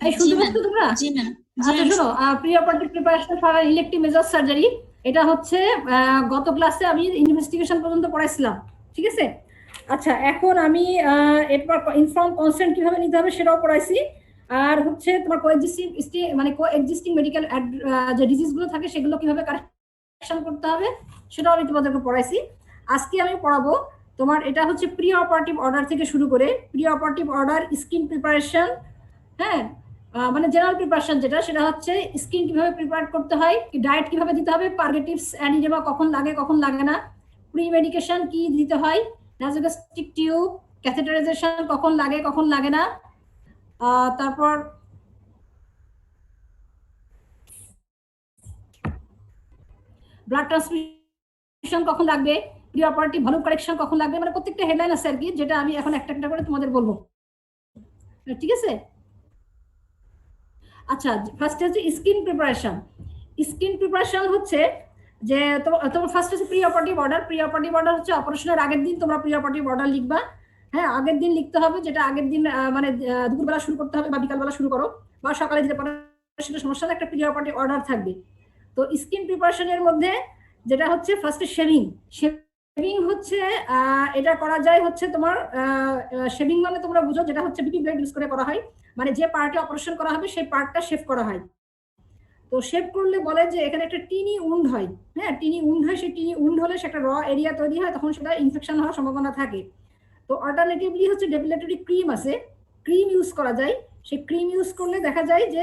এই শুনতে পাচ্ছ তোমরা? জি ম্যাম। আচ্ছা শোনো, pre operative preparation for elective major surgery, এটা হচ্ছে গত ক্লাসে আমি ইনভেস্টিগেশন পর্যন্ত পড়াইছিলাম, ঠিক আছে? আচ্ছা এখন আমি এরপর ইনফর্ম কনসেন্ট কিভাবে নিতে হবে সেটাও পড়াইছি, আর হচ্ছে তোমার কোএক্সিস্টিং মানে কোএক্সিস্টিং মেডিকেল যে ডিজিজগুলো থাকে সেগুলো কিভাবে কারেকশন করতে হবে সেটাও আমি তোমাদেরকে পড়াইছি। আজকে আমি পড়াবো তোমার, এটা হচ্ছে প্রি অপারেটিভ অর্ডার থেকে শুরু করে pre operative order, skin preparation, হ্যাঁ মানে জেনারেল প্রিপারেশন যেটা, সেটা হচ্ছে স্কিন কিভাবে প্রিপেয়ার করতে হয়, ডায়েট কিভাবে দিতে হবে, পার্গেটিভস অ্যান্ড ইডেমা কখন লাগে কখন লাগে না, প্রি মেডিকেশন কি দিতে হয়, নাসোগ্যাস্ট্রিক টিউব, ক্যাথেটারাইজেশন কখন লাগে কখন লাগে না, তারপর ব্লাড ট্রান্সফিউশন কখন লাগবে, প্রি অপারেটিভ ভলিউম কারেকশন কখন লাগবে, মানে প্রত্যেকটা হেডলাইন আছে আর কি, যেটা আমি এখন একটা একটা করে তোমাদের বলবো, ঠিক আছে? আচ্ছা ফার্স্ট হচ্ছে স্কিন প্রিপারেশন। স্কিন প্রিপারেশন হচ্ছে যে তোমার ফার্স্ট হচ্ছে pre operative order. Pre operative order হচ্ছে অপারেশনের আগের দিন তোমরা প্রি অপারেটিভ অর্ডার লিখবা। হ্যাঁ, আগের দিন লিখতে হবে, যেটা আগের দিন মানে দুপুরবেলা শুরু করতে হবে বা বিকালবেলা শুরু করো বা সকালে দিতে পারো, সেটা সমস্যা না, একটা প্রি অপারেটিভ অর্ডার থাকবে। তো স্কিন প্রিপারেশনের মধ্যে যেটা হচ্ছে ফার্স্টে শেভিং। শেভিং হচ্ছে এটা করা যায় হচ্ছে তোমার শেভিং মানে তোমরা বুঝো, যেটা হচ্ছে বিপি ব্লেড ইউজ করে করা হয়, মানে যে পার্টে অপারেশন করা হবে সেই পার্টটা শেভ করা হয়। তো শেভ করলে বলে যে এখানে একটা টিনি উন্ড হয়, হ্যাঁ টিনি উন্ড হয়, সেই টিনি উন্ড হলে সেটা র এরিয়া তৈরি হয়, তখন সেটা ইনফেকশন হওয়ার সম্ভাবনা থাকে। তো অল্টারনেটিভলি হচ্ছে ডেপিলেটরি ক্রিম আছে, ক্রিম ইউজ করা যায়। সেই ক্রিম ইউজ করলে দেখা যায় যে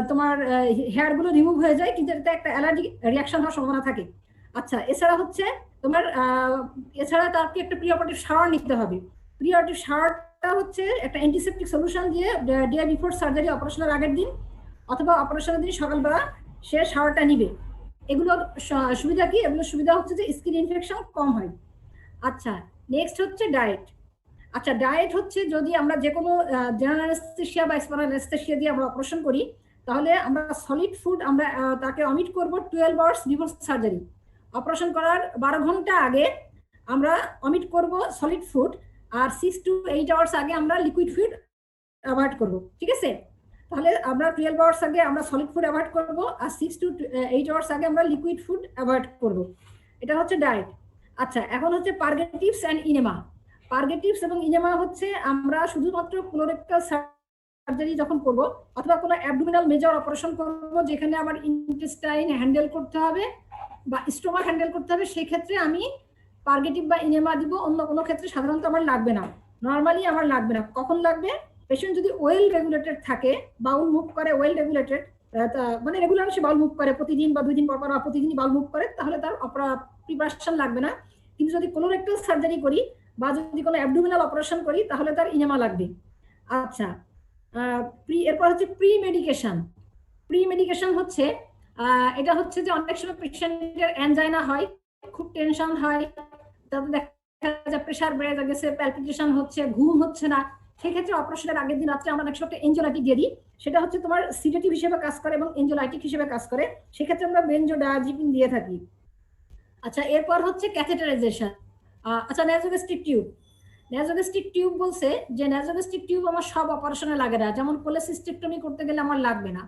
তোমার হেয়ারগুলো রিমুভ হয়ে যায়, কিন্তু এতে একটা অ্যালার্জি রিয়াকশন হওয়ার সম্ভাবনা থাকে। আচ্ছা এছাড়া হচ্ছে তোমার এছাড়া তাকে একটা প্রি অপারেটিভ শাওয়ার নিতে হবে। প্রি অপারেটিভ শাওয়ারটা হচ্ছে একটা অ্যান্টিসেপ্টিক সলিউশন দিয়ে ডে বিফোর সার্জারি, অপারেশনের আগের দিন অথবা অপারেশনের দিন সকালবেলা সে শাওয়ারটা নিবে। এগুলোর সুবিধা কি? এগুলোর সুবিধা হচ্ছে যে স্কিন ইনফেকশন কম হয়। আচ্ছা নেক্সট হচ্ছে ডায়েট। আচ্ছা ডায়েট হচ্ছে যদি আমরা যে কোনো জেনারেল অ্যানেস্থেসিয়া বা স্পাইনাল অ্যানেস্থেসিয়া দিয়ে আমরা অপারেশন করি, তাহলে আমরা সলিড ফুড আমরা তাকে অমিট করব 12 আওয়ার্স বিফোর সার্জারি। অপারেশন করার 12 ঘন্টা আগে আমরা অমিট করব সলিড ফুড, আর 6 to 8 আওয়ার্স আগে আমরা লিকুইড ফুড অ্যাভয়েড করব, ঠিক আছে? তাহলে আমরা 12 আওয়ার্স আগে আমরা সলিড ফুড অ্যাভয়েড করব, আর 6 to 8 আওয়ার্স আগে আমরা লিকুইড ফুড অ্যাভয়েড করব। এটা হচ্ছে ডায়েট। আচ্ছা এখন হচ্ছে পার্গেটিভস অ্যান্ড ইনেমা। পার্গেটিভস এবং ইনেমা হচ্ছে আমরা শুধুমাত্র কোলোরেক্টাল সার্জারি যখন করব অথবা কোনো অ্যাবডোমিনাল মেজর অপারেশন করব যেখানে আমার ইন্টেস্টাইন হ্যান্ডেল করতে হবে বা স্টোমাক হ্যান্ডেল করতে হবে, সেই ক্ষেত্রে আমি পার্গেটিভ বা ইনেমা দিব। অন্য কোনো ক্ষেত্রে সাধারণত আমার লাগবে না, নর্মালি আমার লাগবে না। কখন লাগবে? পেশেন্ট যদি ওয়েল রেগুলেটেড থাকে, বাউল মুভ করে, ওয়েল রেগুলেটেড মানে রেগুলার সে বাউল মুভ করে, প্রতিদিন বা 2 দিন পর পর প্রতিদিনই বাউল মুভ করে, তাহলে তার প্রিপারেশন লাগবে না। কিন্তু যদি কোলোরেক্টাল সার্জারি করি বা যদি কোনো অ্যাবডোমিনাল অপারেশন করি তাহলে তার ইনেমা লাগবে। আচ্ছা এরপর হচ্ছে প্রি মেডিকেশন। প্রি মেডিকেশন হচ্ছে এটা হচ্ছে যে অনেক সময় পেশেন্টের অ্যানজাইনা হয়, খুব টেনশন হয়, তারপর দেখা যায় প্রেশার বেড়ে গেছে, প্যালপিটেশন হচ্ছে, ঘুম হচ্ছে না, সেক্ষেত্রে অপারেশনের আগের দিন রাত্রে আমরা অনেক সময় একটা এনজিওলাইটিক দিয়ে দিই, সেটা হচ্ছে তোমার সিডেটিভ হিসেবে কাজ করে এবং এনজিওলাইটিক হিসেবে কাজ করে, সেক্ষেত্রে আমরা বেনজোডায়াজিপিন দিয়ে থাকি। আচ্ছা এরপর হচ্ছে ক্যাথেটারাইজেশন। আচ্ছা ন্যাসোগ্যাস্ট্রিক টিউব। ন্যাসোগ্যাস্ট্রিক টিউব বলছে যে ন্যাসোগ্যাস্ট্রিক টিউব আমার সব অপারেশনে লাগে না, যেমন কোলেসিস্টেক্টমি করতে গেলে আমার লাগবে না,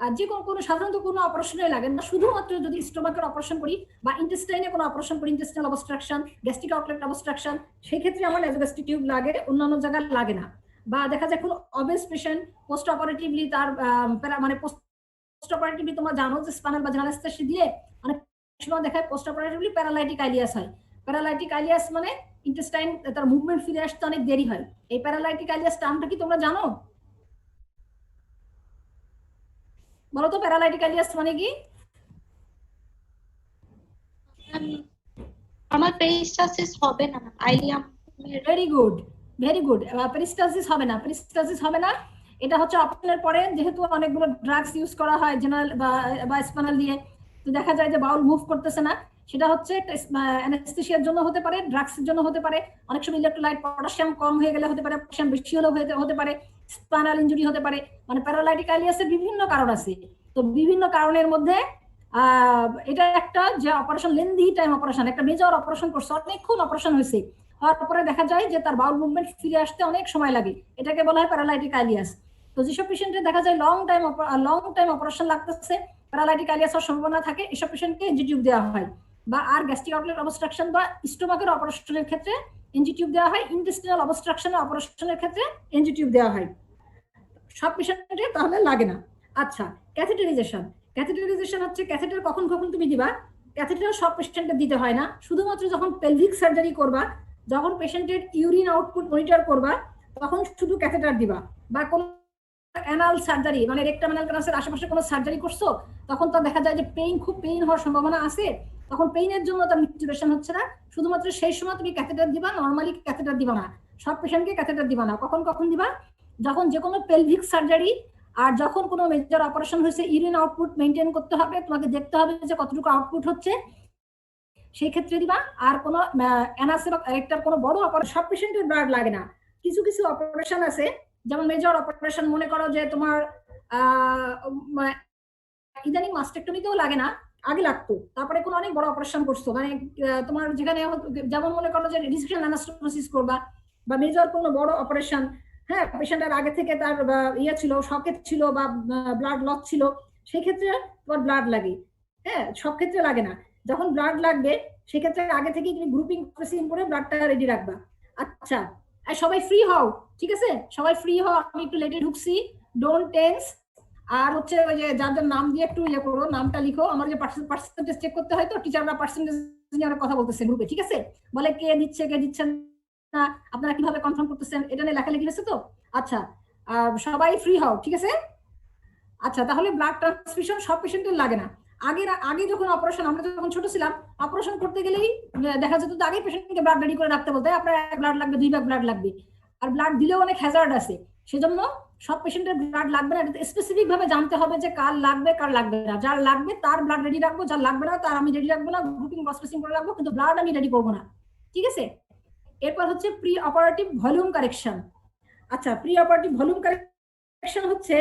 আর যে কোনো সাধারণত কোনো অপারেশনে লাগে না, শুধুমাত্র যদি স্টোমাকের অপারেশন করি বা ইন্টেস্টাইনে কোনো অপারেশন করি, intestinal obstruction, gastric outlet obstruction, সেই ক্ষেত্রে আমার ন্যাসোগ্যাস্ট্রিক টিউব লাগে, অন্যান্য জায়গায় লাগে না। বা দেখা যায় কোনো অবেস পেশেন্ট পোস্ট অপারেটিভলি তার মানে পোস্ট অপারেটিভলি তোমরা জানো যে স্পাইনাল বা জেনারেল অ্যানেস্থেসিয়া দিয়ে অনেক সময় দেখায় পোস্ট অপারেটিভলি প্যারালাইটিক আইলিয়াস হয়। প্যারালাইটিক আইলিয়াস মানে ইন্টেস্টাইন তার মুভমেন্ট ফিরে আসতে অনেক দেরি হয়। এই প্যারালাইটিক আইলিয়াস টার্মটা কি তোমরা জানো? বলো তো প্যারালাইটিক আইলিয়াস মানে কি? আমার পেরিস্টালসিস হবে না, ileum. Very good, very good. Peristalsis হবে না, পেরিস্টালসিস হবে না। এটা হচ্ছে অপারেশনের পরে যেহেতু অনেকগুলো ড্রাগস ইউজ করা হয় জেনারেল বা স্পাইনাল দিয়ে, তো দেখা যায় যে বাউল মুভ করতেছে না, সেটা হচ্ছে অ্যানেস্থেসিয়ার জন্য হতে পারে, ড্রাগসের জন্য হতে পারে, অনেক সময় ইলেকট্রোলাইট পটাশিয়াম কম হয়ে গেলে হতে পারে, পটাশিয়াম বেশি হলেও হতে পারে, স্পাইনাল ইনজুরি হতে পারে, মানে প্যারালাইটিক আইলিয়াসের বিভিন্ন কারণ আছে। তো বিভিন্ন কারণের মধ্যে এটা একটা যে অপারেশন লেন্দি টাইম অপারেশন, একটা মেজর অপারেশন করছে, অনেকক্ষণ অপারেশন হয়েছে, হওয়ার পরে দেখা যায় যে তার বাউল মুভমেন্ট ফিরে আসতে অনেক সময় লাগে, এটাকে বলা হয় প্যারালাইটিক আইলিয়াস। তো যেসব পেশেন্টের দেখা যায় লং টাইম অপারেশন লাগতেছে, প্যারালাইটিক আলিয়াসের সম্ভাবনা থাকে, এসব পেশেন্টকে এনজি টিউব দেওয়া হয়। বা আর গ্যাস্ট্রিক আউটলেট অবস্ট্রাকশন বা স্টোমাকের অপারেশনের ক্ষেত্রে এনজি টিউব দেওয়া হয়, ইন্টেস্টিনাল অবস্ট্রাকশনের অপারেশনের ক্ষেত্রে এনজি টিউব দেওয়া হয়। সব পেশেন্টের তাহলে লাগে না। আচ্ছা, ক্যাথেটারাইজেশন হচ্ছে ক্যাথেটার কখন কখন তুমি দিবা। ক্যাথেটার সব পেশেন্টের দিতে হয় না, শুধুমাত্র যখন পেলভিক সার্জারি করবা, যখন পেশেন্টের ইউরিন আউটপুট মনিটর করবা, তখন শুধু ক্যাথেটার দিবা। বা কোন অ্যানাল সার্জারি মানে রেকটাম অ্যানাল ক্যানাসের আশেপাশে কোনো সার্জারি করছো, তখন তো দেখা যায় যে খুব পেইন হওয়ার সম্ভাবনা আছে, তখন পেইনের জন্য তার ইন্টিউবেশন হচ্ছে না, শুধুমাত্র সেই সময় তুমি ক্যাথেটার দিবা, নরমালি ক্যাথেটার দিবা না। সব পেশেন্টকে ক্যাথেটার দিবা না। কখন কখন দিবা? যখন যে কোনো পেলভিক সার্জারি আর যখন কোনো মেজর অপারেশন হয়েছে, ইউরিন আউটপুট মেনটেন করতে হবে, তোমাকে দেখতে হবে যে কতটুকু আউটপুট হচ্ছে, সেই ক্ষেত্রে দিবা। আর কোনো অ্যানাসে বা একটা কোনো বড় অপারেশন সব পেশেন্টের ব্লাড লাগে না। কিছু কিছু অপারেশন আছে, যেমন মেজর অপারেশন, মনে করো যে তোমার ইদানিং মাস্টেক্টমিতেও লাগে না, আগে লাগতো, তারপরে কোনো অনেক বড় অপারেশন করছো, মানে তোমার যেখানে যেমন মনে করো যে রিসেকশন অ্যানাস্টোমোসিস করবা বা মেজর কোনো বড় অপারেশন, হ্যাঁ, পেশেন্টের আগে থেকে তার ইয়ে ছিল, শকেট ছিল বা ব্লাড লস ছিল, সেই ক্ষেত্রে তোমার ব্লাড লাগে। হ্যাঁ, সব ক্ষেত্রে লাগে না। যখন ব্লাড লাগবে সেক্ষেত্রে আগে থেকে তুমি গ্রুপিং প্রসেসিং করে ব্লাডটা রেডি রাখবা। আচ্ছা, আর সবাই ফ্রি হও, ঠিক আছে? সবাই ফ্রি হও, আমি একটু লেটে ঢুকছি, ডোন্ট টেন্স। আর হচ্ছে ওই যে যাদের নাম দিয়ে একটু ইয়ে করো, নামটা লিখো, আমার যে পার্সেন্টেজ চেক করতে হয়, তো টিচাররা পার্সেন্টেজ নিয়ে কথা বলতেছে গ্রুপে, ঠিক আছে? বলে কে দিচ্ছে কে দিচ্ছেন না, আপনারা কিভাবে কনফার্ম করতেছেন, এটা নিয়ে লেখালেখি হয়েছে তো। আচ্ছা, সবাই ফ্রি হও, ঠিক আছে? আচ্ছা, তাহলে ব্লাড ট্রান্সফিউশন সব পেশেন্টের লাগে না। আগে যখন অপারেশন, আমরা যখন ছোট ছিলাম, অপারেশন করতে গেলেই দেখা যেত আগে পেশেন্টকে ব্লাড রেডি করে রাখতে বলতে, আপনার 1 ব্লাড লাগবে, 2 ভাগ ব্লাড লাগবে, আর ব্লাড দিলেও অনেক হ্যাজার্ড আছে, সেজন্য সব পেশেন্টের ব্লাড লাগবে না। এটা স্পেসিফিক ভাবে জানতে হবে যে কার লাগবে কার লাগবে না। যার লাগবে তার ব্লাড রেডি রাখবো, যার লাগবে না তার আমি রেডি রাখবো না, গ্রুপিং প্রসেসিং করে রাখবো, কিন্তু ব্লাড আমি রেডি করবো না, ঠিক আছে? এরপর হচ্ছে প্রি অপারেটিভ ভলিউম কারেকশন। আচ্ছা, প্রি অপারেটিভ ভলিউম কারেকশন হচ্ছে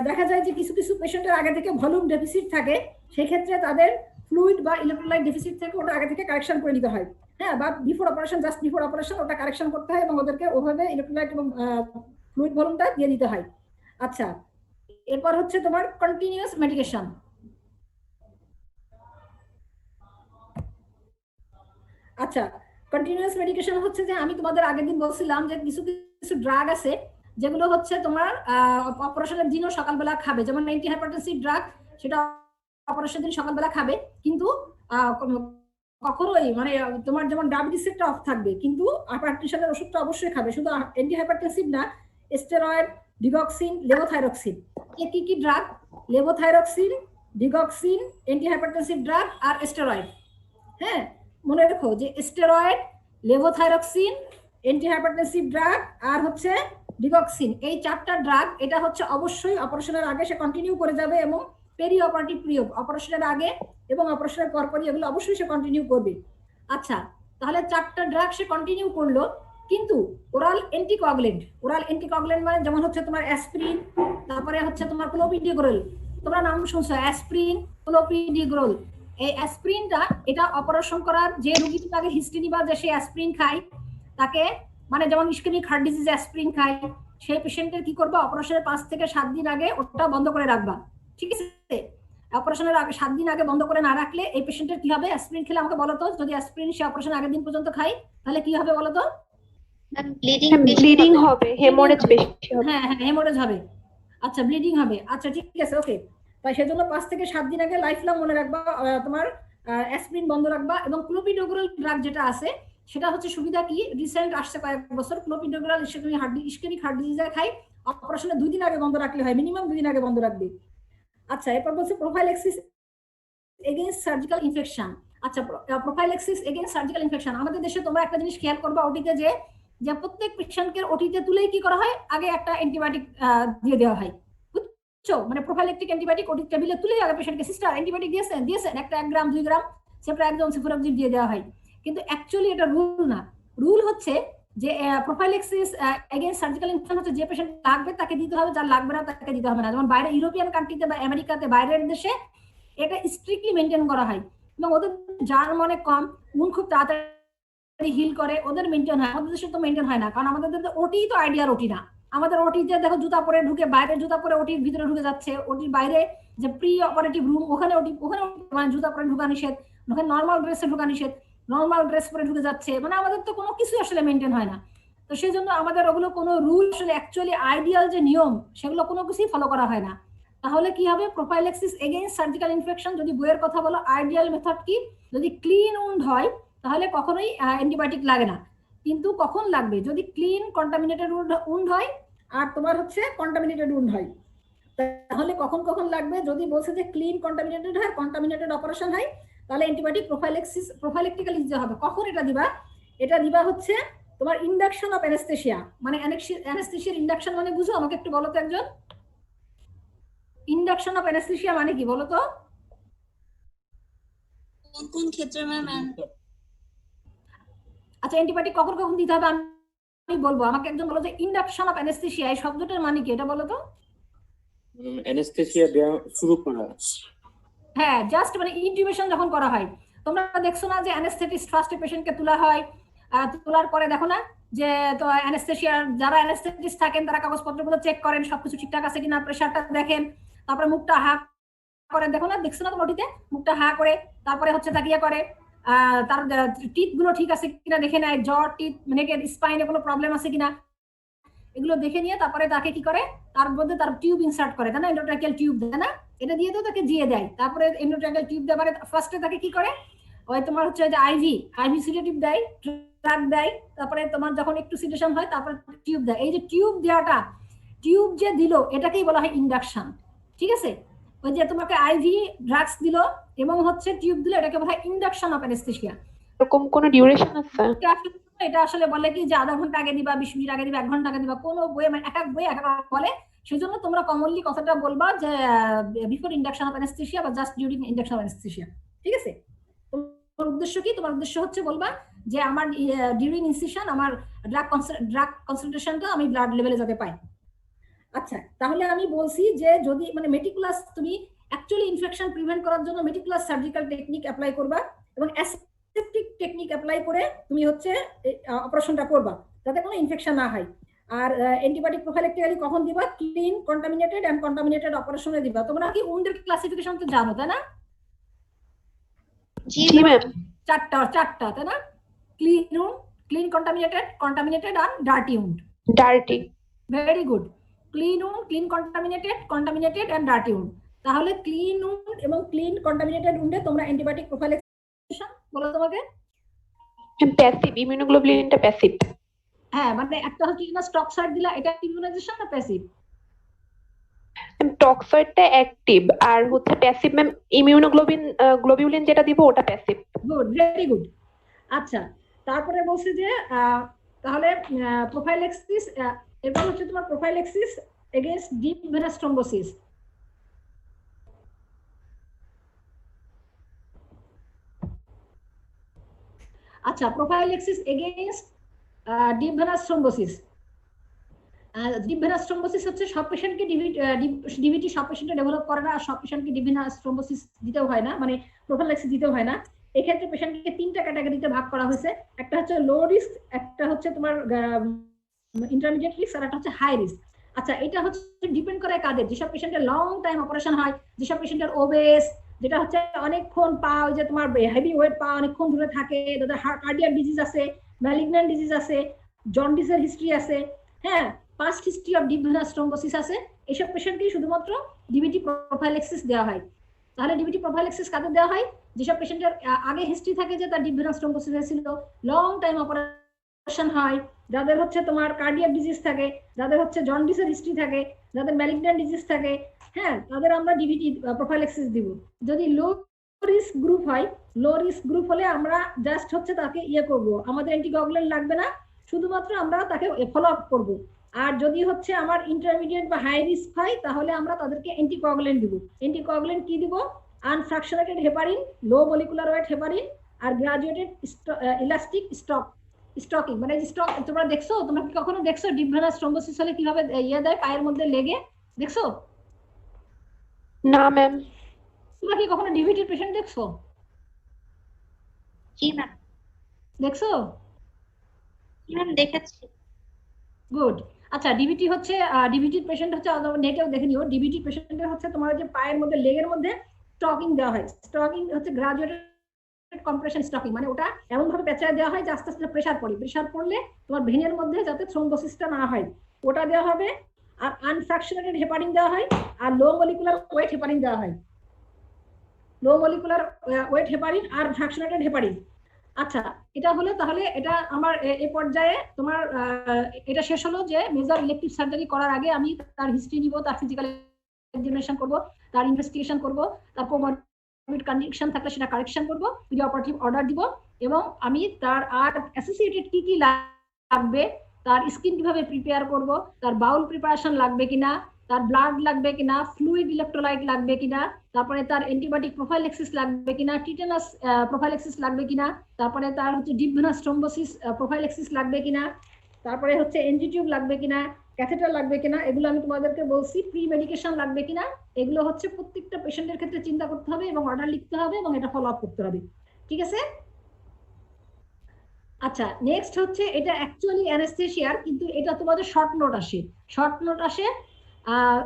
দেখা যায় যে কিছু কিছু পেশেন্টের আগে থেকে ভলিউম ডেফিসিট থাকে, সেক্ষেত্রে তাদের ফ্লুইড বা ইলেকট্রোলাইট ডেফিসিট থেকে ওটা আগে থেকে কারেকশন করে নিতে হয়। হ্যাঁ, বা before operation, just before operation ওটা কারেকশন করতে হয় এবং ওদেরকে ওভাবে ইলেকট্রোলাইট এবং ফ্লুইড ভলিউমটা দিয়ে দিতে হয়। আচ্ছা, এরপর হচ্ছে তোমার কন্টিনিউয়াস মেডিকেশন। আচ্ছা, কন্টিনিউয়াস মেডিকেশন হচ্ছে যে আমি তোমাদের আগের দিন বলছিলাম যে কিছু কিছু ড্রাগ আছে যেগুলো হচ্ছে তোমার অপারেশনের দিনও সকালবেলা খাবে, যেমন অ্যান্টি হাইপারটেনসিভ ড্রাগ, সেটা অপারেশনের দিন সকালবেলা খাবে, কিন্তু কখনোই মানে তোমার যেমন ডায়াবেটিস একটা অফ থাকবে, কিন্তু হাইপারটেনশনের ওষুধটা অবশ্যই খাবে, শুধু অ্যান্টি হাইপারটেনসিভ না, স্টেরয়েড, ডিগক্সিন, লেভোথাইরক্সিন। কি কি drug? Levothyroxine, digoxin, anti hypertensive drug আর স্টেরয়েড। হ্যাঁ, মনে রেখো যে steroid, levothyroxine, anti hypertensive drug আর হচ্ছে ডিগক্সিন, এই 4টা ড্রাগ এটা হচ্ছে অবশ্যই অপারেশনের আগে সে কন্টিনিউ করে যাবে, এবং পেরি অপারেটিভ পিরিয়ড, অপারেশনের আগে এবং অপারেশনের পরপরই এগুলো অবশ্যই সে কন্টিনিউ করবে। আচ্ছা, তাহলে 4টা ড্রাগ সে কন্টিনিউ করলো, কিন্তু ওরাল অ্যান্টিকোয়াগুলেন্ট মানে যেমন হচ্ছে তোমার অ্যাসপিরিন, তারপরে হচ্ছে তোমার ক্লোপিডিগ্রল, তোমরা নাম শুনছো অ্যাসপিরিন, ক্লোপিডিগ্রল। এই অ্যাসপিরিনটা এটা অপারেশন করার যে রোগীটি আগে হিস্ট্রি নিবা যে সে অ্যাসপিরিন খায়, তাকে মানে যেমন ইসকেমিক হার্ট ডিজিজে অ্যাসপিরিন খায়, সেই পেশেন্টের কি করবা, অপারেশনের 5 থেকে 7 দিন আগে ওটা বন্ধ করে রাখবা, ঠিক আছে? অপারেশনের আগে 7 দিন আগে বন্ধ করে না রাখলে এই পেশেন্টের কি হবে? অ্যাসপিরিন খেলে আমাকে বলো তো, যদি অ্যাসপিরিন সে অপারেশনের আগের দিন পর্যন্ত খায় তাহলে কি হবে বলো তো? ব্লিডিং হবে, হেমোরেজ বেশি হবে। হ্যাঁ হ্যাঁ, হেমোরেজ হবে। আচ্ছা, ব্লিডিং হবে। আচ্ছা, ঠিক আছে, ওকে। তাই সেজন্য 5 থেকে 7 দিন আগে লাইফ লং মনে রাখবা তোমার অ্যাসপিরিন বন্ধ রাখবা। এবং ক্লোপিডোগ্রাল ড্রাগ যেটা আছে সেটা হচ্ছে সুবিধা কি, রিসেন্ট আসছে কয়েক বছর, ক্লোপিডোগ্রাল ইসকেমিক হার্ট ডিজিজে খাই, অপারেশনের 2 দিন আগে বন্ধ রাখলে হয়, মিনিমাম 2 দিন আগে বন্ধ রাখবে। আচ্ছা, এরপর বলছে প্রোফাইল্যাক্সিস এগেইনস্ট সার্জিক্যাল ইনফেকশন। আচ্ছা, প্রোফাইল্যাক্সিস এগেইনস্ট সার্জিক্যাল ইনফেকশন, আমাদের দেশে তোমরা একটা জিনিস খেয়াল করবা ওটিতে, যে প্রত্যেক পেশেন্টকে ওটিতে তুলেই কি করা হয়, আগে একটা অ্যান্টিবায়োটিক দিয়ে দেওয়া হয়, বুঝছো? মানে প্রোফাইল্যাক্টিক অ্যান্টিবায়োটিক ওটি টেবিলে তুলেই আগে পেশেন্টকে, সিস্টার অ্যান্টিবায়োটিক দিয়েছেন একটা 1 গ্রাম 2 গ্রাম সেপ্রাক্সিন সিফোরাক্সিন দিয়ে দেওয়া হয়, কিন্তু অ্যাকচুয়ালি এটা রুল না। রুল হচ্ছে যে প্রোফাইল্যাক্সিস এগেইনস্ট সার্জিক্যাল ইনফেকশন হচ্ছে যে পেশেন্ট লাগবে তাকে দিতে হবে, যার লাগবে না তাকে দিতে হবে না। যেমন বাইরে ইউরোপিয়ান কান্ট্রিতে বা আমেরিকাতে, বাইরের দেশে এটা স্ট্রিক্টলি মেনটেন করা হয়, এবং ওদের যার মনে কম উন খুব তাড়াতাড়ি হিল করে, ওদের মেনটেন হয়। আমাদের দেশে তো মেনটেন হয় না, কারণ আমাদের ওটি তো আইডিয়ার ওটি না, আমাদের ওটিতে দেখো জুতা পরে ঢুকে, বাইরে জুতা পরে ওটির ভিতরে ঢুকে যাচ্ছে, ওটির বাইরে যে প্রি অপারেটিভ রুম ওখানে মানে জুতা পরে ঢুকা নিষেধ, ওখানে নর্মাল ড্রেসে ঢুকা নিষেধ, নর্মাল ড্রেস পরে ঢুকে যাচ্ছে, মানে আমাদের তো কোনো কিছু আসলে মেনটেন হয় না। তো সেই জন্য আমাদের ওগুলো কোনো রুল আসলে অ্যাকচুয়ালি আইডিয়াল যে নিয়ম সেগুলো কোনো কিছুই ফলো করা হয় না। তাহলে কি হবে, প্রোফাইল্যাক্সিস এগেইনস্ট সার্জিক্যাল ইনফেকশন যদি বইয়ের কথা বলো, আইডিয়াল মেথড কি, যদি ক্লিন উন্ড হয় তাহলে কখনোই অ্যান্টিবায়োটিক লাগে না। কিন্তু কখন লাগবে, যদি ক্লিন কন্টামিনেটেড উন্ড হয় আর তোমার হচ্ছে কন্টামিনেটেড উন্ড হয়, তাহলে কখন কখন লাগবে, যদি বলছে যে ক্লিন কন্টামিনেটেড হয়, কন্টামিনেটেড অপারেশন হয়, তাহলে অ্যান্টিবায়োটিক প্রোফাইলেক্টিক্যালি দিতে হবে। কখন এটা দিবা, এটা দিবা হচ্ছে তোমার ইন্ডাকশন অফ অ্যানেস্থেসিয়া, মানে অ্যানেস্থেসিয়ার ইন্ডাকশন মানে বুঝো, আমাকে একটু বলো তো একজন, ইন্ডাকশন অফ অ্যানেস্থেসিয়া মানে কি বলো তো? কোন কোন ক্ষেত্রে ম্যাম? আচ্ছা, অ্যান্টিবায়োটিক কখন কখন দিতে হবে আমি বলবো, আমাকে একজন বলো যে ইন্ডাকশন অফ অ্যানেস্থেসিয়া এই শব্দটার মানে কি, এটা বলো তো। অ্যানেস্থেসিয়া দেওয়া শুরু করা। হ্যাঁ, জাস্ট মানে ইনটিউবেশন যখন করা হয়, তোমরা দেখছো না যে অ্যানেস্থেটিস্ট ফার্স্টে পেশেন্টকে তোলা হয়, তোলার পরে দেখো না যে তো অ্যানেস্থেসিয়ার যারা অ্যানেস্থেটিস্ট থাকেন তারা কাগজপত্রগুলো চেক করেন সবকিছু ঠিকঠাক আছে কিনা, প্রেশারটা দেখেন, তারপরে মুখটা হা করেন, দেখো না, দেখছো না তোমার ওটিতে মুখটা হা করে, তারপরে হচ্ছে তাকিয়ে করে, তার টিথ গুলো ঠিক আছে কিনা দেখে নেয়, জ টিথ নেকের স্পাইনে কোনো প্রবলেম আছে কিনা, এগুলো দেখে নিয়ে তারপরে তাকে কি করে, তার মধ্যে তার টিউব ইনসার্ট করে, তাই না, এন্ডোট্রাকিয়াল টিউব দেয় না, এটা দিয়ে তো তাকে জিয়ে দেয়, তারপরে এন্ডোট্রাকিয়াল টিউব দেওয়ার ফার্স্টে তাকে কি করে, ওই তোমার হচ্ছে যে আইভি সিডেটিভ দেয়, ড্রাগ দেয়, তারপরে তোমার যখন একটু সিডেশন হয় তারপরে টিউব দেয়। এই যে টিউব দেওয়াটা, টিউব যে দিল এটাকেই বলা হয় ইন্ডাকশন, ঠিক আছে? ওই যে তোমাকে আইভি ড্রাগস দিল এবং হচ্ছে টিউব দিল, এটাকে বলা হয় ইন্ডাকশন অফ অ্যানেস্থেসিয়া। এরকম কোনো ডিউরেশন আছে? এটা আসলে বলে কি যে আধা ঘন্টা আগে দিবা, 20 মিনিট আগে দিবা, 1 ঘন্টা আগে দিবা, কোনো বইয়ে মানে এক এক বই এক এক বলে, সেজন্য তোমরা কমনলি কথাটা বলবা যে বিফোর ইন্ডাকশন অফ অ্যানেস্থেসিয়া বা just during induction of anaesthesia, ঠিক আছে? তোমার উদ্দেশ্য কি, তোমার উদ্দেশ্য হচ্ছে বলবা যে আমার ডিউরিং ইনসিশন আমার ড্রাগ কনসেন্ট্রেশনটা আমি ব্লাড লেভেলে যাতে পাই। আচ্ছা, তাহলে আমি বলছি যে যদি মানে মেটিকুলাস, তুমি অ্যাকচুয়ালি ইনফেকশন প্রিভেন্ট করার জন্য মেটিকুলাস সার্জিক্যাল টেকনিক অ্যাপ্লাই করবা এবং অ্যাসেপ্টিক টেকনিক অ্যাপ্লাই করে তুমি হচ্ছে অপারেশনটা করবা যাতে কোনো ইনফেকশন না হয়। আর অ্যান্টিবায়োটিক প্রোফাইলেক্টিক্যালি কখন দিবা, ক্লিন কন্টামিনেটেড এন্ড কন্টামিনেটেড অপারেশনে দিবা। তোমরা কি উন্ডের ক্লাসিফিকেশন তো জানো, তাই না? জি ম্যাম। চারটা তাই না? ক্লিন উন্ড, ক্লিন কন্টামিনেটেড আর dirty wound. Dirty. Very good. Clean wound, clean contaminated and dirty wound. তাহলে ক্লিন উন্ড এবং ক্লিন কন্টামিনেটেড উন্ডে তোমরা অ্যান্টিবায়োটিক প্রোফাইলেক্সিস বলো তোমাকে। প্যাসিভ, ইমিউনোগ্লোবুলিনটা প্যাসিভ। হ্যাঁ, মানে একটা হচ্ছে না স্টক্সাইড দিলা, এটা ইমিউনাইজেশন না প্যাসিভ? টক্সয়েডটা অ্যাক্টিভ আর হচ্ছে প্যাসিভ ম্যাম গ্লোবিউলিন যেটা দিব ওটা প্যাসিভ। Good, very good. আচ্ছা, তারপরে বলছে যে তাহলে প্রোফাইলেক্সিস, এরপর হচ্ছে তোমার prophylaxis against deep venous thrombosis. আচ্ছা, prophylaxis against deep venous thrombosis. Deep venous thrombosis হচ্ছে সব পেশেন্টকে ডিভিটি সব পেশেন্টে ডেভেলপ করে না, আর সব পেশেন্টকে ডিপ ভেনাস থ্রম্বোসিস দিতেও হয় না, মানে প্রোফাইলেক্সিস দিতেও হয় না। এক্ষেত্রে পেশেন্টকে 3টা ক্যাটাগরিতে ভাগ করা হয়েছে, একটা হচ্ছে লো রিস্ক, একটা হচ্ছে তোমার ইন্টারমিডিয়েট রিস্ক, আর একটা হচ্ছে হাই রিস্ক। আচ্ছা, এটা হচ্ছে ডিপেন্ড করে কাদের, যেসব পেশেন্টের লং টাইম অপারেশন হয়, যেসব পেশেন্টের ওবেস, যেটা হচ্ছে অনেকক্ষণ পা, ওই যে তোমার হেভি ওয়েট পা অনেকক্ষণ ধরে থাকে, যাদের কার্ডিয়াক ডিজিজ আছে, ম্যালিগন্যান্ট ডিজিজ আছে, জন্ডিসের হিস্ট্রি আছে, হ্যাঁ, past history of deep venous thrombosis আছে, এইসব পেশেন্টকেই শুধুমাত্র ডিভিটি প্রোফাইলেক্সিস দেওয়া হয়। তাহলে ডিভিটি প্রোফাইলেক্সিস কাদের দেওয়া হয়, যেসব পেশেন্টের আগে হিস্ট্রি থাকে যে তার ডিপ ভেনাস থ্রম্বোসিস হয়েছিল, লং টাইম অপারেশন হয়, যাদের হচ্ছে তোমার কার্ডিয়াক ডিজিজ থাকে, যাদের হচ্ছে জন্ডিসের হিস্ট্রি থাকে, যাদের ম্যালিগন্যান্ট ডিজিজ থাকে, হ্যাঁ, তাদের আমরা ডিভিটি প্রোফাইলেক্সিস দিব। যদি লো রিস্ক গ্রুপ হয়, লো রিস্ক গ্রুপ হলে আমরা জাস্ট হচ্ছে তাকে করব, আমাদের অ্যান্টিকোয়াগুলেন্ট লাগবে না, শুধুমাত্র আমরা তাকে ফলো আপ করবো। আর যদি হচ্ছে আমার ইন্টারমিডিয়েট বা হাই রিস্ক হয় তাহলে আমরা তাদেরকে অ্যান্টিকোয়াগুলেন্ট দিব। অ্যান্টিকোয়াগুলেন্ট কি দিব, আনফ্রাকশনেটেড হেপারিন, লো মলিকুলার ওয়েট হেপারিন, আর গ্রাজুয়েটেড ইলাস্টিক স্টকিং, মানে স্টক। তোমরা দেখছো, তোমরা কি কখনো দেখছো ডিপ ভেনাস থ্রম্বোসিস হলে কিভাবে দেয় পায়ের মধ্যে লেগে, দেখছো? না ম্যাম। তোমরা কি কখনো ডিভিটির পেশেন্ট দেখছো? জি ম্যাম। দেখছো? ম্যাম দেখেছি। গুড। আচ্ছা, ডিবিটি হচ্ছে ডিবিটির পেশেন্ট হচ্ছে নেটেও দেখে নিও। ডিবিটি পেশেন্টের হচ্ছে তোমার যে পায়ের মধ্যে লেগের মধ্যে স্টকিং দেওয়া হয়। স্টকিং হচ্ছে গ্রাজুয়েটেড কম্প্রেশন স্টকিং, মানে ওটা এমন ভাবে পেঁচায় দেওয়া হয় যে আস্তে আস্তে প্রেসার পড়ে, প্রেসার পড়লে তোমার ভেনের মধ্যে যাতে থ্রোম্বোসিসটা না হয় ওটা দেওয়া হবে। আর আনফ্র্যাকশনেটেড হেপারিন দেওয়া হয়, আর লো মলিকুলার ওয়েট হেপারিন দেওয়া হয়। লো মলিকুলার ওয়েট হেপারিন আর ফ্র্যাকশনেটেড হেপারিন। আচ্ছা, এটা হলো তাহলে এটা আমার এই পর্যায়ে তোমার এটা শেষ হলো যে মেজর ইলেকটিভ সার্জারি করার আগে আমি তার হিস্ট্রি নিব, তার ফিজিক্যাল এক্সামিনেশন করব, তার ইনভেস্টিগেশন করব, তার কোমরবিড কন্ডিশন থাকলে সেটা কারেকশন করব, প্রি অপারেটিভ অর্ডার দিব, এবং আমি তার আর অ্যাসোসিয়েটেড কি কি লাগবে, তার স্কিন কিভাবে প্রিপেয়ার করব, তার বাউল প্রিপারেশন লাগবে কিনা, তার ব্লাড লাগবে কিনা, ফ্লুইড ইলেকট্রোলাইট লাগবে কিনা, তারপরে তার অ্যান্টিবায়োটিক প্রোফাইলেক্সিস লাগবে কিনা, টিটেনাস প্রোফাইলেক্সিস লাগবে কিনা, তারপরে তার হচ্ছে ডিপ ভেনাস থ্রোম্বোসিস প্রোফাইলেক্সিস লাগবে কিনা, তারপরে হচ্ছে এনজি টিউব লাগবে কিনা, ক্যাথেটার লাগবে কিনা, এগুলো আমি তোমাদেরকে বলছি। প্রি মেডিকেশন লাগবে কিনা, এগুলো হচ্ছে প্রত্যেকটা পেশেন্টের ক্ষেত্রে চিন্তা করতে হবে এবং অর্ডার লিখতে হবে এবং এটা ফলো আপ করতে হবে। ঠিক আছে? আচ্ছা, নেক্সট হচ্ছে এটা অ্যাকচুয়ালি অ্যানেস্থেশিয়ার, কিন্তু এটা তোমাদের শর্ট নোট আসে। শর্ট নোট আসে।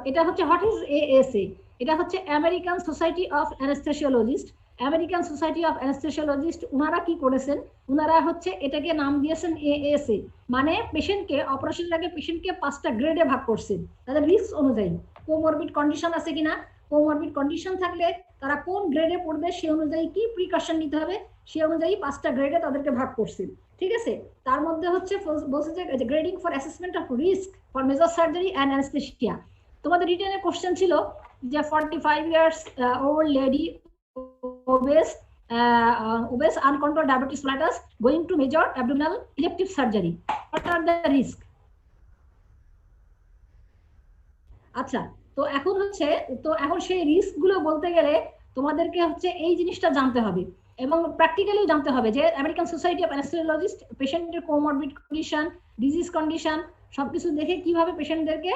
এটা হচ্ছে হোয়াট ইজ এএসএ। এটা হচ্ছে American society of anaesthesiologist. American society of anaesthesiologist ওনারা কি করেছেন, ওনারা হচ্ছে এটাকে নাম দিয়েছেন এএসএ, মানে পেশেন্টকে অপারেশনের আগে পেশেন্টকে 5টা গ্রেডে ভাগ করছেন তাদের রিস্ক অনুযায়ী। কোমরবিড কন্ডিশন আছে কিনা, কোমরবিড কন্ডিশন থাকলে তারা কোন গ্রেডে পড়বে সে অনুযায়ী কি প্রিকশন নিতে হবে সে অনুযায়ী 5টা গ্রেডে তাদেরকে ভাগ করছেন। ঠিক আছে? তার মধ্যে হচ্ছে বলছে যে grading for assessment of risk for major surgery and anaesthesia. তোমাদের রিটেনে কোশ্চেন ছিল যে 45 years old lady obese uncontrolled diabetes mellitus going to major abdominal elective surgery, what are the risk? আচ্ছা, তো এখন হচ্ছে এখন সেই রিস্ক গুলো বলতে গেলে তোমাদেরকে হচ্ছে এই জিনিসটা জানতে হবে এবং প্র্যাকটিক্যালিও জানতে হবে যে আমেরিকান সোসাইটি অফ অ্যানেস্থেসিওলজিস্ট পেশেন্টের কোমরবিড কন্ডিশন, ডিজিজ কন্ডিশন সবকিছু দেখে কিভাবে পেশেন্টদেরকে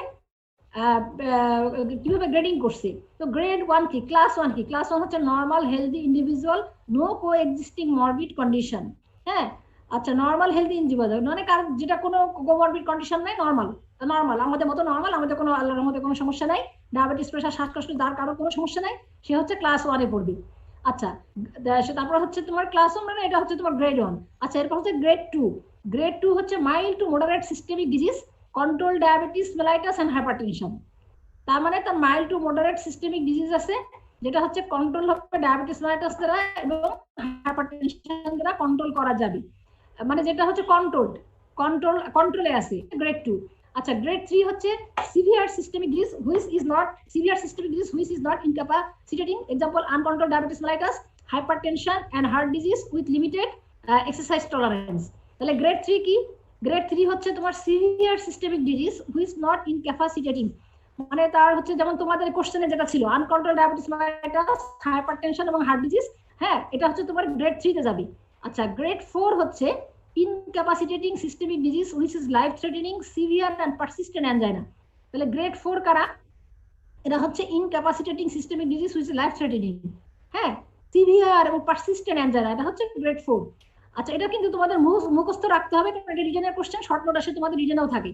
কিভাবে গ্রেডিং করছে। তো গ্রেড 1 কি, ক্লাস 1 কি, ক্লাস 1 হচ্ছে নর্মাল হেলদি ইন্ডিভিজুয়াল, নো কো এক্সিস্টিং মরবিড কন্ডিশন। হ্যাঁ, আচ্ছা, নর্মাল হেলদি ইন্ডিভিজুয়াল মানে কার যেটা কোনো কোমরবিড কন্ডিশন নাই, নর্মাল, নর্মাল আমাদের মতো নর্মাল, আমাদের কোনো আল্লাহর মধ্যে কোনো সমস্যা নাই, ডায়াবেটিস প্রেশার শ্বাসকষ্ট যার কারো কোনো সমস্যা নাই, সে হচ্ছে ক্লাস 1 এ পড়বে। আচ্ছা, তারপর হচ্ছে তোমার ক্লাস 1 মানে এটা হচ্ছে তোমার গ্রেড 1। আচ্ছা, এরপর হচ্ছে গ্রেড 2। গ্রেড 2 হচ্ছে mild to moderate systemic disease, control diabetes mellitus and hypertension. তার মানে তার mild to moderate systemic disease আছে যেটা হচ্ছে কন্ট্রোল হবে ডায়াবেটিস মেলাইটাস দ্বারা এবং হাইপারটেনশন দ্বারা কন্ট্রোল করা যাবে, মানে যেটা হচ্ছে কন্ট্রোলে আছে, গ্রেড 2। আচ্ছা, গ্রেড 3 হচ্ছে severe systemic disease which is not incapacitating, example uncontrolled diabetes mellitus, hypertension and heart disease with limited exercise tolerance. তাহলে গ্রেড 3 কি, গ্রেড 3 হচ্ছে তোমার severe systemic disease which not incapacitating, মানে তার হচ্ছে যেমন তোমাদের কোশ্চেনে যেটা ছিল আনকন্ট্রোলড ডায়াবেটিস মেলাইটাস, হাইপারটেনশন এবং হার্ট ডিজিজ, হ্যাঁ, এটা হচ্ছে তোমার গ্রেড 3 তে যাবে। আচ্ছা, গ্রেড 4 হচ্ছে incapacitating systemic disease which is life threatening, severe and persistent angina. তাহলে গ্রেড 4 কারা, এটা হচ্ছে incapacitating systemic disease which is life threatening, হ্যাঁ, সিভিয়ার এবং পারসিস্টেন্ট অ্যানজাইনা, এটা হচ্ছে গ্রেড 4। আচ্ছা, এটা কিন্তু তোমাদের মুখস্থ রাখতে হবে কারণ এটা রিজনের কোশ্চেন, শর্ট নোট আসে তোমাদের রিজনেও থাকে।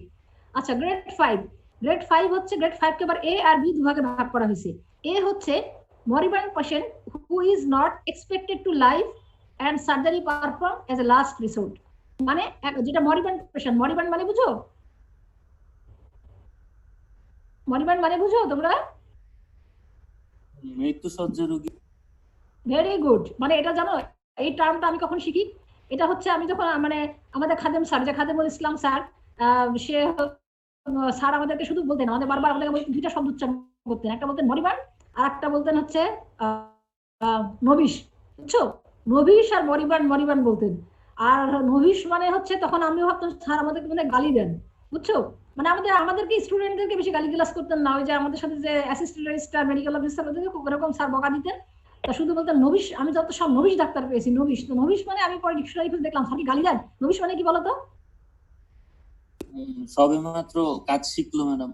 আচ্ছা, গ্রেড 5। গ্রেড 5 হচ্ছে গ্রেড 5 কে আবার এ আর বি দুভাগে ভাগ করা হয়েছে। এ হচ্ছে moribund patient who is not expected to live and surgery performed as a last resort, মানে যেটা মরিবান্ড পেশেন্ট, মরিবান্ড মানে বুঝো, মরিবান্ড মানে বুঝো তোমরা, মৃত্যুসজ্জা রোগী। ভেরি গুড, মানে এটা জানো এই টার্মটা আমি কখন শিখি, এটা হচ্ছে আমি যখন মানে আমাদের খাদেম স্যার, যে খাদেমুল ইসলাম স্যার, সে স্যার আমাদেরকে শুধু বলতেন, আমাদের বারবার আমাদেরকে দুইটা শব্দ উচ্চারণ করতেন, একটা বলতেন মরিবান্ড আর একটা বলতেন হচ্ছে নবিশ, বুঝছো, নভিস আর মরিবান্ড বলতেন। আর নভিস মানে হচ্ছে তখন আমি ভাবতাম স্যার আমাদেরকে মানে গালি দেন, বুঝছো, মানে আমাদেরকে স্টুডেন্টদেরকে বেশি গালি গালাজ করতেন না, ওই যে আমাদের সাথে যে অ্যাসিস্ট্যান্ট রেজিস্ট্রার মেডিকেল অফিসার ওদেরকে এরকম স্যার বকা দিতেন, তা শুধু বলতেন নভিস। আমি যত সব নভিস ডাক্তার পেয়েছি, নভিস, তো নভিস মানে আমি পরে ডিকশনারি খুঁজে দেখলাম স্যার কি গালি দেন, নভিস মানে কি বলতো? সবে মাত্র কাজ শিখলো ম্যাডাম।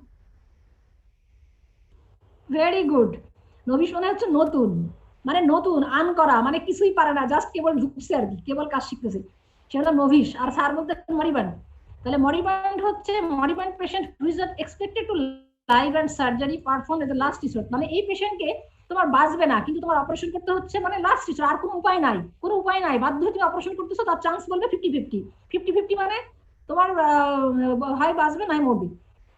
ভেরি গুড, নভিস মানে হচ্ছে নতুন, মানে নতুন আন করা, মানে কিছুই পারে না, জাস্ট কেবল ঢুকছে আর কি, কেবল কাজ শিখতেছে, সেটা নভিস। আর স্যার বলতে মরিবান্ড। তাহলে মরিবান্ড হচ্ছে moribund patient who is not expected to live and surgery perform as a last resort, মানে এই পেশেন্টকে তোমার বাঁচবে না কিন্তু তোমার অপারেশন করতে হচ্ছে, মানে লাস্ট রিসোর্ট, আর কোনো উপায় নাই, কোনো উপায় নাই, বাধ্য হয়ে তুমি অপারেশন করতেছো, তার চান্স বলবে 50-50, 50-50 মানে তোমার হয় বাঁচবে নাই মরবে।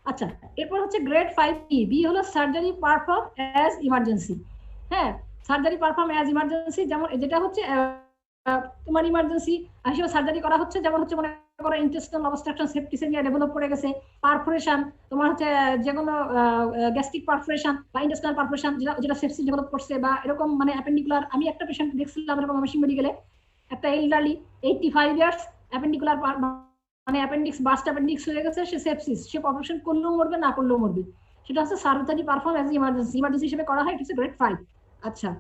আচ্ছা, এরপর হচ্ছে গ্রেড 5B, বি হলো সার্জারি পারফর্ম অ্যাজ ইমার্জেন্সি। হ্যাঁ, সার্জারি পারফর্ম অ্যাজ ইমার্জেন্সি, যেমন যেটা হচ্ছে তোমার ইমার্জেন্সি হিসেবে সার্জারি করা হচ্ছে, যেমন হচ্ছে মনে করো ইন্টেস্টাইনাল অবস্ট্রাকশন, সেপ্টিসেমিয়া ডেভেলপ করে গেছে, পারফোরেশন, তোমার হচ্ছে যে কোনো গ্যাস্ট্রিক পারফোরেশন বা ইন্টেস্টাইনাল পারফোরেশন যেটা সেপসিস ডেভেলপ করছে, বা এরকম মানে অ্যাপেন্ডিকুলার। আমি একটা পেশেন্ট দেখছিলাম এরকম ময়মনসিংহ মেডিকেলে, একটা এল্ডারলি 85 ইয়ার্স, অ্যাপেন্ডিকুলার মানে অ্যাপেন্ডিক্স বাস্ট অ্যাপেন্ডিক্স হয়ে গেছে, সে সেপসিস, সে অপারেশন করলেও মরবে না করলেও মরবে। সেটা হচ্ছে surgery perform as emergency, emergency হিসেবে করা হয়, ইটস গ্রেড 5। আচ্ছা,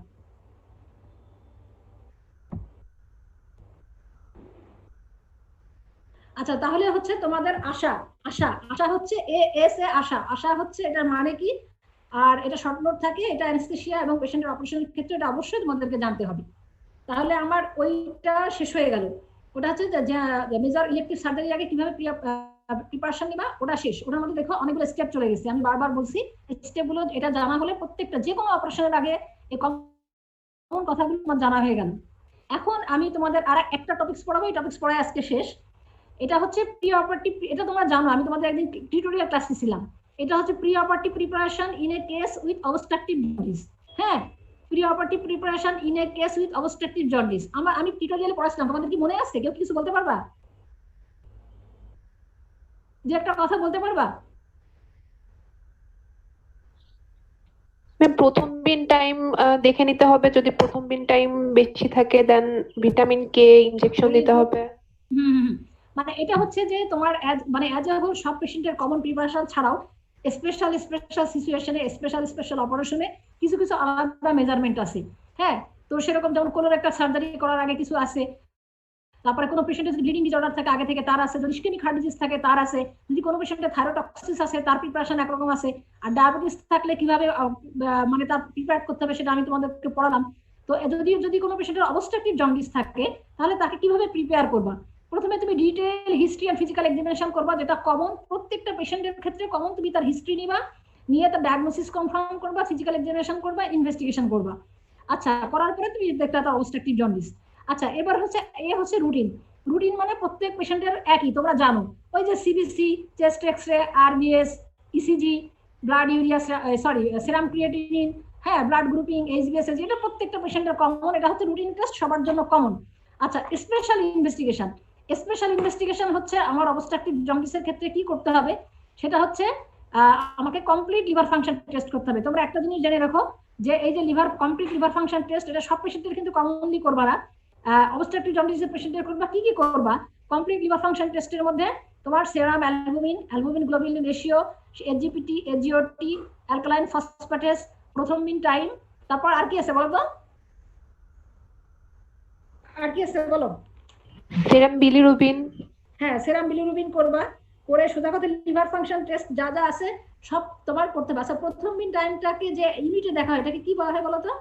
আচ্ছা তাহলে হচ্ছে তোমাদের আশা, আশা আশা হচ্ছে এএস এ আশা, আশা হচ্ছে এটার মানে কি, আর এটা শর্ট নোট থাকে, এটা অ্যানেস্থেসিয়া এবং পেশেন্টের অপারেশনের ক্ষেত্রে এটা অবশ্যই তোমাদেরকে জানতে হবে। তাহলে আমার ওইটা শেষ হয়ে গেল, ওটা হচ্ছে মেজর ইলেকটিভ সার্জারির আগে কিভাবে প্রিপারেশন নিবা, ওটা শেষ। ওটার মধ্যে দেখো অনেকগুলো স্টেপ চলে গেছে, আমি বারবার বলছি স্টেপগুলো এটা জানা হলে প্রত্যেকটা যে কোনো অপারেশনের আগে এই কমন কথাগুলো তোমার জানা হয়ে গেল। এখন আমি তোমাদের আর একটা টপিকস পড়াবো, এই টপিকস পড়ায় আজকে শেষ। এটা হচ্ছে প্রি অপারেটিভ, এটা তোমরা জানো, আমি তোমাদের একদিন টিউটোরিয়াল ক্লাস দিছিলাম। এটা হচ্ছে pre operative preparation in a case with obstructive jaundice. হ্যাঁ, pre operative preparation in a case with obstructive jaundice আমি টিউটোরিয়ালে পড়াছিলাম, তোমাদের কি মনে আছে? কেউ কিছু বলতে পারবা? যে একটা কথা বলতে পারবা? ম্যাম প্রথম বিন টাইম দেখে নিতে হবে, যদি প্রথম বিন টাইম বেশি থাকে দেন ভিটামিন কে ইনজেকশন দিতে হবে। মানে এটা হচ্ছে যে তোমার মানে অ্যাজ এ হোল সব পেশেন্টের কমন প্রিপারেশন ছাড়াও স্পেশাল সিচুয়েশনে, স্পেশাল অপারেশনে কিছু কিছু আলাদা মেজারমেন্ট আছে। হ্যাঁ, তো সেরকম যেমন কোনো একটা সার্জারি করার আগে কিছু আছে, তারপরে কোনো পেশেন্টের যদি ব্লিডিং ডিসঅর্ডার থাকে আগে থেকে তার আছে, যদি ইসকেমিক হার্ট ডিজিজ থাকে তার আছে, যদি কোনো পেশেন্টের থাইরয়েডটক্সিস আছে তার প্রিপারেশন একরকম আছে, আর ডায়াবেটিস থাকলে কিভাবে মানে তার প্রিপেয়ার করতে হবে সেটা আমি তোমাদেরকে পড়ালাম। তো যদি কোনো পেশেন্টের অবস্ট্রাকটিভ জন্ডিস থাকে তাহলে তাকে কিভাবে প্রিপেয়ার করবা, প্রথমে তুমি detail history and physical examination করবা, যেটা কমন প্রত্যেকটা পেশেন্টের ক্ষেত্রে কমন। তুমি তার হিস্ট্রি নিবা, নিয়ে তার ডায়াগনোসিস কনফার্ম করবা, ফিজিক্যাল এক্সামিনেশন করবা, ইনভেস্টিগেশন করবা। আচ্ছা, করার পরে তুমি দেখতে তার অবস্ট্রাকটিভ জন্ডিস। আচ্ছা, এবার হচ্ছে রুটিন মানে প্রত্যেক পেশেন্টের একই, তোমরা জানো ওই যে CBC, chest X-ray, RBS, ECG, blood urea, serum creatinine, হ্যাঁ, ব্লাড গ্রুপিং, এইচবিএস, এটা প্রত্যেকটা পেশেন্টের কমন, এটা হচ্ছে রুটিন টেস্ট সবার জন্য কমন। আচ্ছা, স্পেশাল ইনভেস্টিগেশন হচ্ছে আমার অবস্ট্রাকটিভ জন্ডিসের ক্ষেত্রে কি করতে হবে, সেটা হচ্ছে আমাকে কমপ্লিট লিভার ফাংশন টেস্ট করতে হবে। তোমরা একটা জিনিস জেনে রাখো যে এই যে কমপ্লিট লিভার ফাংশন টেস্ট, এটা সব পেশেন্টের কিন্তু কমনলি করবা না, অবস্ট্রাকটিভ জন্ডিসের পেশেন্টের করবা। কি কি করবা কমপ্লিট লিভার ফাংশন টেস্টের মধ্যে? তোমার serum albumin globulin ratio, SGPT, SGOT, alkaline phosphatase, prothrombin time, তারপর আর কি আছে বলো তো, আর কি আছে বলো? সেরাম বিলিরুবিন। হ্যাঁ, সেরাম বিলিরুবিন করবা, করে সোজা কথা লিভার ফাংশন টেস্ট যা যা আছে সব তোমার করতে হবে। আচ্ছা, প্রথমবিন টাইমটাকে যে ইউনিটে দেখা হয় এটাকে কি বলা হয় বলো তো?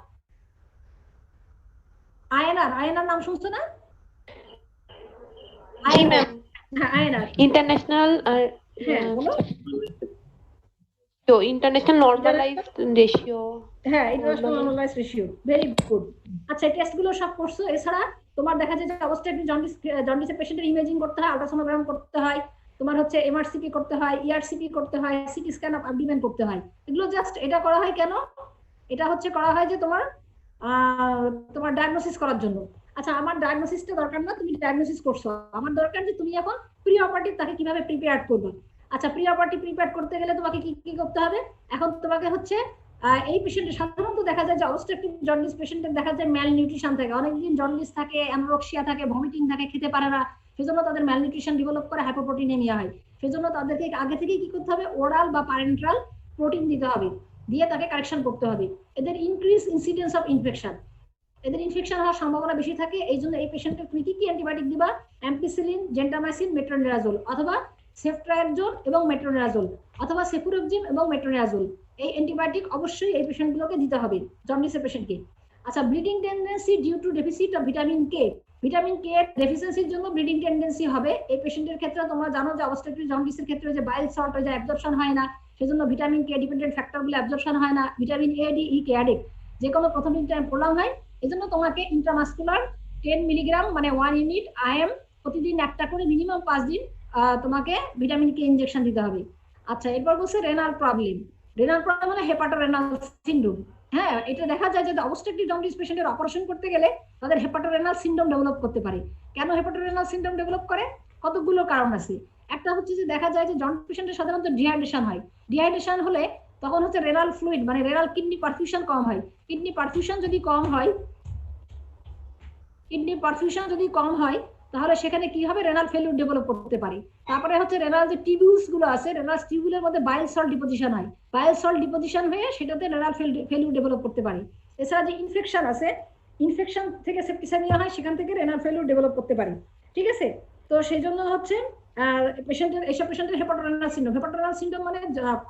আইএনআর নাম শুনছো না? International international normalized ratio. হ্যাঁ, international normalized ratio, very good. আচ্ছা, এই টেস্টগুলো সব করছো। এছাড়া তোমার দেখা যায় যে অবস্ট্রাকটিভ জন্ডিসের পেশেন্টের ইমেজিং করতে হয়, আল্ট্রাসোনোগ্রাম করতে হয়, তোমার হচ্ছে এমআরসিপি করতে হয়, ইআরসিপি করতে হয়, সিটি স্ক্যান অফ অ্যাবডোমেন করতে হয়। এগুলো জাস্ট এটা করা হয় কেন? এটা হচ্ছে করা হয় যে তোমার ডায়াগনোসিস করার জন্য। আচ্ছা, আমার ডায়াগনোসিসটা দরকার না, তুমি ডায়াগনোসিস করছো, আমার দরকার যে তুমি এখন প্রি অপারেটিভ তাকে কিভাবে প্রিপেয়ার করবে। আচ্ছা, প্রি অপারেটিভ প্রিপেয়ার করতে গেলে তোমাকে কি কি করতে হবে? এখন তোমাকে হচ্ছে এই পেশেন্টের সাধারণত দেখা যায় যে অবস্ট্রাকটিভ জন্ডিস পেশেন্টের দেখা যায় ম্যাল নিউট্রিশন থাকে, অনেকদিন জন্ডিস থাকে, অ্যানোরেক্সিয়া থাকে, ভমিটিং থাকে, খেতে পারে না, সেজন্য তাদের ম্যাল নিউট্রিশন ডেভেলপ করে হাইপোপ্রোটিনেমিয়া হয়। সেজন্য তাদেরকে আগে থেকেই কি করতে হবে, ওরাল বা প্যারেন্টাল প্রোটিন দিতে হবে, দিয়ে তাকে কারেকশন করতে হবে। এদের ইনক্রিজ ইনসিডেন্স অফ ইনফেকশন, এদের ইনফেকশন হওয়ার সম্ভাবনা বেশি থাকে। এই জন্য এই পেশেন্টকে তুমি কি কি অ্যান্টিবায়োটিক দিবা? অ্যাম্পিসিলিন, জেন্টামাইসিন, মেট্রোনিরাজোল, অথবা সেফট্রাইজোল এবং মেট্রোনিরাজোল, অথবা সেফুরোক্সিম এবং মেট্রোনিরাজোল। এই অ্যান্টিবায়োটিক অবশ্যই এই পেশেন্টগুলোকে দিতে হবে জন্ডিসের পেশেন্টকে। আচ্ছা, bleeding tendency due to deficit of vitamin K, vitamin K ডেফিসিয়েন্সির জন্য ব্লিডিং টেন্ডেন্সি হবে। এই পেশেন্টের ক্ষেত্রে তোমরা জানো যে অবস্ট্রাকটিভ জন্ডিসের ক্ষেত্রে যে বাইল সল্ট যে অ্যাবজর্পশন হয় না, সেজন্য ভিটামিন কে ডিপেন্ডেন্ট ফ্যাক্টরগুলো অ্যাবজর্পশন হয় না। Vitamin A D E K addict যে কোনো প্রথম টাইম প্রোলাম হয়, এজন্য তোমাকে ইন্ট্রামাস্কুলার 10 মিলিগ্রাম মানে 1 ইউনিট আইএম প্রতিদিন একটা করে মিনিমাম 5 দিন তোমাকে ভিটামিন কে ইনজেকশন দিতে হবে। আচ্ছা, এরপর বলছে রেনাল প্রবলেম। রেনাল প্রবলেম মানে হেপাটোরেনাল সিনড্রোম। হ্যাঁ, এটা দেখা যায় যে অবস্ট্রাকটিভ জন্ডিস পেশেন্টের অপারেশন করতে গেলে তাদের হেপাটোরেনাল সিনড্রোম ডেভেলপ করতে পারে। কেন হেপাটোরেনাল সিনড্রোম ডেভেলপ করে? কতগুলো কারণ আছে। একটা হচ্ছে যে দেখা যায় যে জন্ডিস পেশেন্টের সাধারণত ডিহাইড্রেশন হয়। ডিহাইড্রেশন হলে তখন হচ্ছে রেনাল ফ্লুইড মানে রেনাল কিডনি পারফিউশন কম হয়। কিডনি পারফিউশন যদি কম হয় তাহলে সেখানে কি হবে, রেনাল ফেলিউর ডেভেলপ করতে পারে। তারপরে হচ্ছে রেনাল যে টিবিউলস গুলো আছে, রেনাল টিবিউলের মধ্যে বাইল সল্ট ডিপোজিশন হয়। বাইল সল্ট ডিপোজিশন হয়ে সেটাতে রেনাল ফেলিউর ডেভেলপ করতে পারে। এছাড়া যে ইনফেকশন আছে, ইনফেকশন থেকে সেপ্টিসেমিয়া হয়, সেখান থেকে রেনাল ফেলিউর ডেভেলপ করতে পারে। ঠিক আছে, তো সেই জন্য হচ্ছে এইসব পেশেন্টের হেপাটোরেনাল সিনড্রোম মানে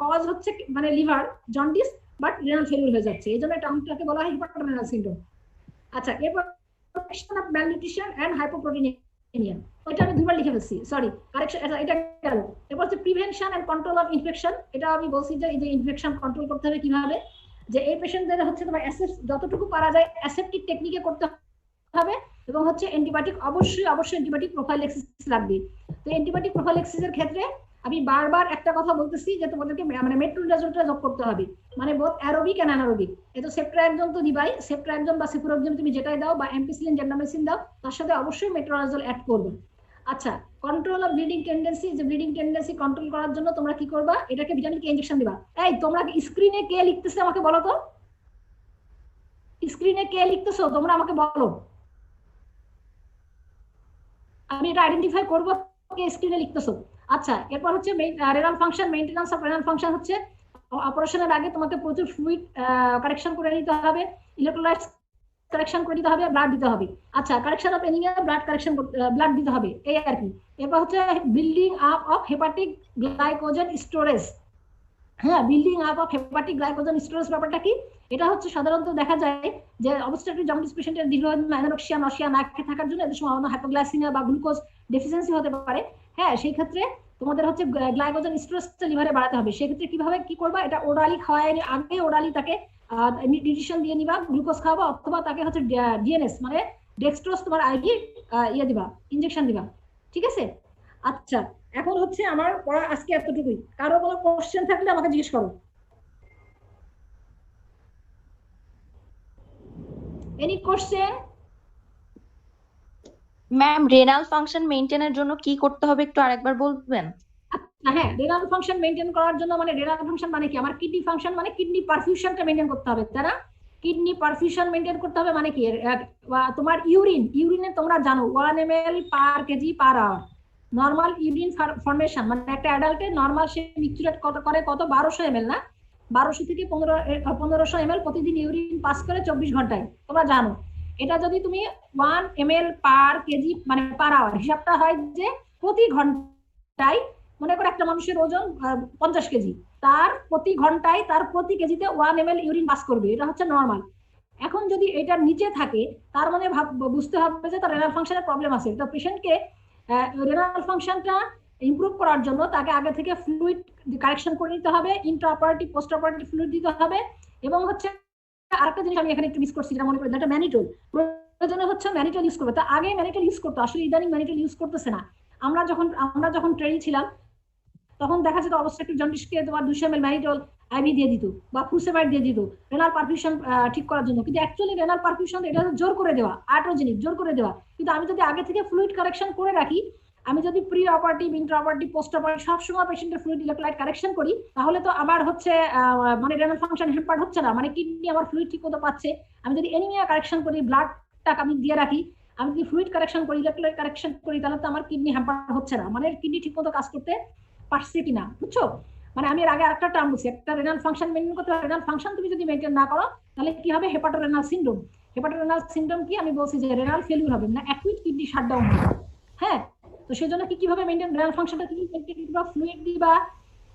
কজ হচ্ছে মানে liver jaundice but renal failure হয়ে যাচ্ছে, এই জন্য টার্মটাকে বলা হয় হেপাটোরেনাল সিনড্রোম। আচ্ছা, এরপর malnutrition and hypoproteinemia, ওইটা আমি দুবার লিখে ফেলছি, সরি কারেকশন, এটা গেল। এরপর হচ্ছে prevention and control of infection. এটা আমি বলছি যে এই যে ইনফেকশন কন্ট্রোল করতে হবে কিভাবে, যে এই পেশেন্টদের হচ্ছে তোমার যতটুকু পারা যায় অ্যাসেপ্টিক টেকনিকে করতে হবে, এবং হচ্ছে অ্যান্টিবায়োটিক অবশ্যই অ্যান্টিবায়োটিক প্রোফাইল্যাক্সিস লাগবে। তো অ্যান্টিবায়োটিক প্রোফাইল্যাক্সিসের ক্ষেত্রে আমি বারবার একটা কথা বলতেছি যে তোমাদেরকে মানে মেট্রোনিডাজোলটা যোগ করতে হবে, মানে বোথ অ্যারোবিক এন্ড অ্যানারোবিক। এই তো সেপ্ট্রাকজন তো দিবাই, সেপ্ট্রাকজন বা সেফুরোক্সিম তুমি যেটাই দাও, বা অ্যাম্পিসিলিন জেন্ডামেসিন দাও, তার সাথে অবশ্যই মেট্রোনিডাজোল অ্যাড করবে। আচ্ছা, কন্ট্রোল অফ ব্লিডিং টেন্ডেন্সি, যে ব্লিডিং টেন্ডেন্সি কন্ট্রোল করার জন্য তোমরা কি করবা, এটাকে ভিটামিন কে ইনজেকশন দিবা। এই তোমরা স্ক্রিনে কে লিখতেছে আমাকে বলো তো, স্ক্রিনে কে লিখতেছো তোমরা আমাকে বলো, আমি এটা আইডেন্টিফাই করবো কে স্ক্রিনে লিখতেছো। আচ্ছা, এরপর হচ্ছে renal function, maintenance of renal function হচ্ছে অপারেশনের আগে তোমাকে প্রচুর ফ্লুইড কারেকশন করে নিতে হবে, ইলেকট্রোলাইটস কারেকশন করে দিতে হবে, ব্লাড দিতে হবে। আচ্ছা, কারেকশন অফ এনিমিয়া, ব্লাড দিতে হবে, এই আর কি। এরপর হচ্ছে building up of hepatic glycogen storage. হ্যাঁ, building up of hepatic glycogen storage ব্যাপারটা কি, এটা হচ্ছে সাধারণত দেখা যায় যে অবস্ট্রাকটিভ জন্ডিস পেশেন্টের দীর্ঘদিন অ্যানোরেক্সিয়া নশিয়া না থাকার জন্য এদের সময় হাইপোগ্লাইসিমিয়া বা গ্লুকোজ ডেফিসিয়েন্সি হতে পারে। হ্যাঁ, সেই ক্ষেত্রে তোমাদের হচ্ছে গ্লাইকোজেন স্টোরেজটা লিভারে বাড়াতে হবে। সেক্ষেত্রে কিভাবে কি করবা, এটা ওরালি খাওয়ায় আগে ওরালি তাকে নিউট্রিশন দিয়ে নিবা, গ্লুকোজ খাওয়াবা, অথবা তাকে হচ্ছে ডিএনএস মানে ডেক্সট্রোজ তোমার আইভি দিবা, ইনজেকশন দিবা। ঠিক আছে, আচ্ছা এখন হচ্ছে আমার পড়া আজকে এতটুকুই। কারো কোনো কোশ্চেন থাকলে আমাকে জিজ্ঞেস করো। Any question? Ma'am, renal function মেইনটেইনের জন্য কি করতে হবে একটু আরেকবার বলবেন? হ্যাঁ, রেনাল ফাংশন মেইনটেইন করার জন্য মানে রেনাল ফাংশন মানে কি, আমার কিডনি ফাংশন মানে কিডনি পারফিউশনটা মেইনটেইন করতে হবে, তাই না? কিডনি পারফিউশন মেইনটেইন করতে হবে মানে কি, তোমার ইউরিনে তোমরা জানো 1 ml per KG per hour normal urine formation, মানে একটা অ্যাডাল্টে নরমাল সে মিক্সচুরেট করে কত 1200 ml না, 1200 থেকে 1500 ml প্রতিদিন ইউরিন পাস করে 24 ঘন্টায়, তোমরা জানো। এটা যদি তুমি 1 ml পার কেজি মানে পার আওয়ার, হিসাবটা হয় যে প্রতি ঘন্টায়, মনে করো একটা মানুষের ওজন 50 কেজি, তার প্রতি ঘন্টায় তার প্রতি কেজিতে 1 ml ইউরিন পাস করবে, এটা হচ্ছে নরমাল। এখন যদি এটার নিচে থাকে তার মানে বুঝতে হবে যে তার রেনাল ফাংশনের প্রবলেম আছে। তো পেশেন্টকে রেনাল ফাংশনটা ইমপ্রুভ করার জন্য তাকে আগে থেকে ফ্লুইড কারেকশন করে নিতে হবে, Intra operative post operative fluid দিতে হবে, এবং হচ্ছে আরেকটা জিনিস আমি এখানে একটু মিস করছি, যেটা মনে করি এটা ম্যানিটল, প্রয়োজনে হচ্ছে ম্যানিটল ইউজ করবে। তা আগে ম্যানিটল ইউজ করতো, আসলে ইদানিং ম্যানিটল ইউজ করতেছে না। আমরা যখন ট্রেনি ছিলাম তখন দেখা যেত অবস্ট্রাকটিভ জন্ডিসকে তোমার 200 ml ম্যানিটল আইভি দিয়ে দিত বা ফুসেমাইড দিয়ে দিত রেনাল পারফিউশন ঠিক করার জন্য, কিন্তু অ্যাকচুয়ালি রেনাল পারফিউশন এটা জোর করে দেওয়া, আর্ট্রোজেনিক জোর করে দেওয়া। কিন্তু আমি যদি আগে থেকে ফ্লুইড কারেকশন করে রাখি, আমি যদি pre operative Intra operative post operative সবসময় পেশেন্টের ফ্লুইড ইলেক্ট্রোলাইট কারেকশন করি, তাহলে তো আবার হচ্ছে মানে রেনাল ফাংশন হ্যাম্পার্ড হচ্ছে না, মানে কিডনি আমার ফ্লুইড ঠিক মতো পাচ্ছে। আমি যদি এনিমিয়া কারেকশন করি, ব্লাডটা আমি দিয়ে রাখি, আমি যদি ফ্লুইড কারেকশন করি, ইলেক্ট্রোলাইট কারেকশন করি, তাহলে তো আমার কিডনি হ্যাম্পার্ড হচ্ছে না, মানে কিডনি ঠিক মতো কাজ করতে পারছে কিনা, বুঝছো? মানে আমি এর আগে আরেকটা টার্ম বলছি, একটা রেনাল ফাংশন মেইনটেইন করতে হবে। রেনাল ফাংশন তুমি যদি মেইনটেইন না করো তাহলে কি হবে, হেপাটোরেনাল সিনড্রোম। হেপাটোরেনাল সিনড্রোম কি, আমি বলছি যে রেনাল ফেলিউর হবে, না অ্যাকুইট কিডনি শাটডাউন হবে। হ্যাঁ, তো সেজন্য কিভাবে মেইনটেইন রেনাল ফাংশনটা কি মেইনটেইন দিবা, ফ্লুইড দিবা,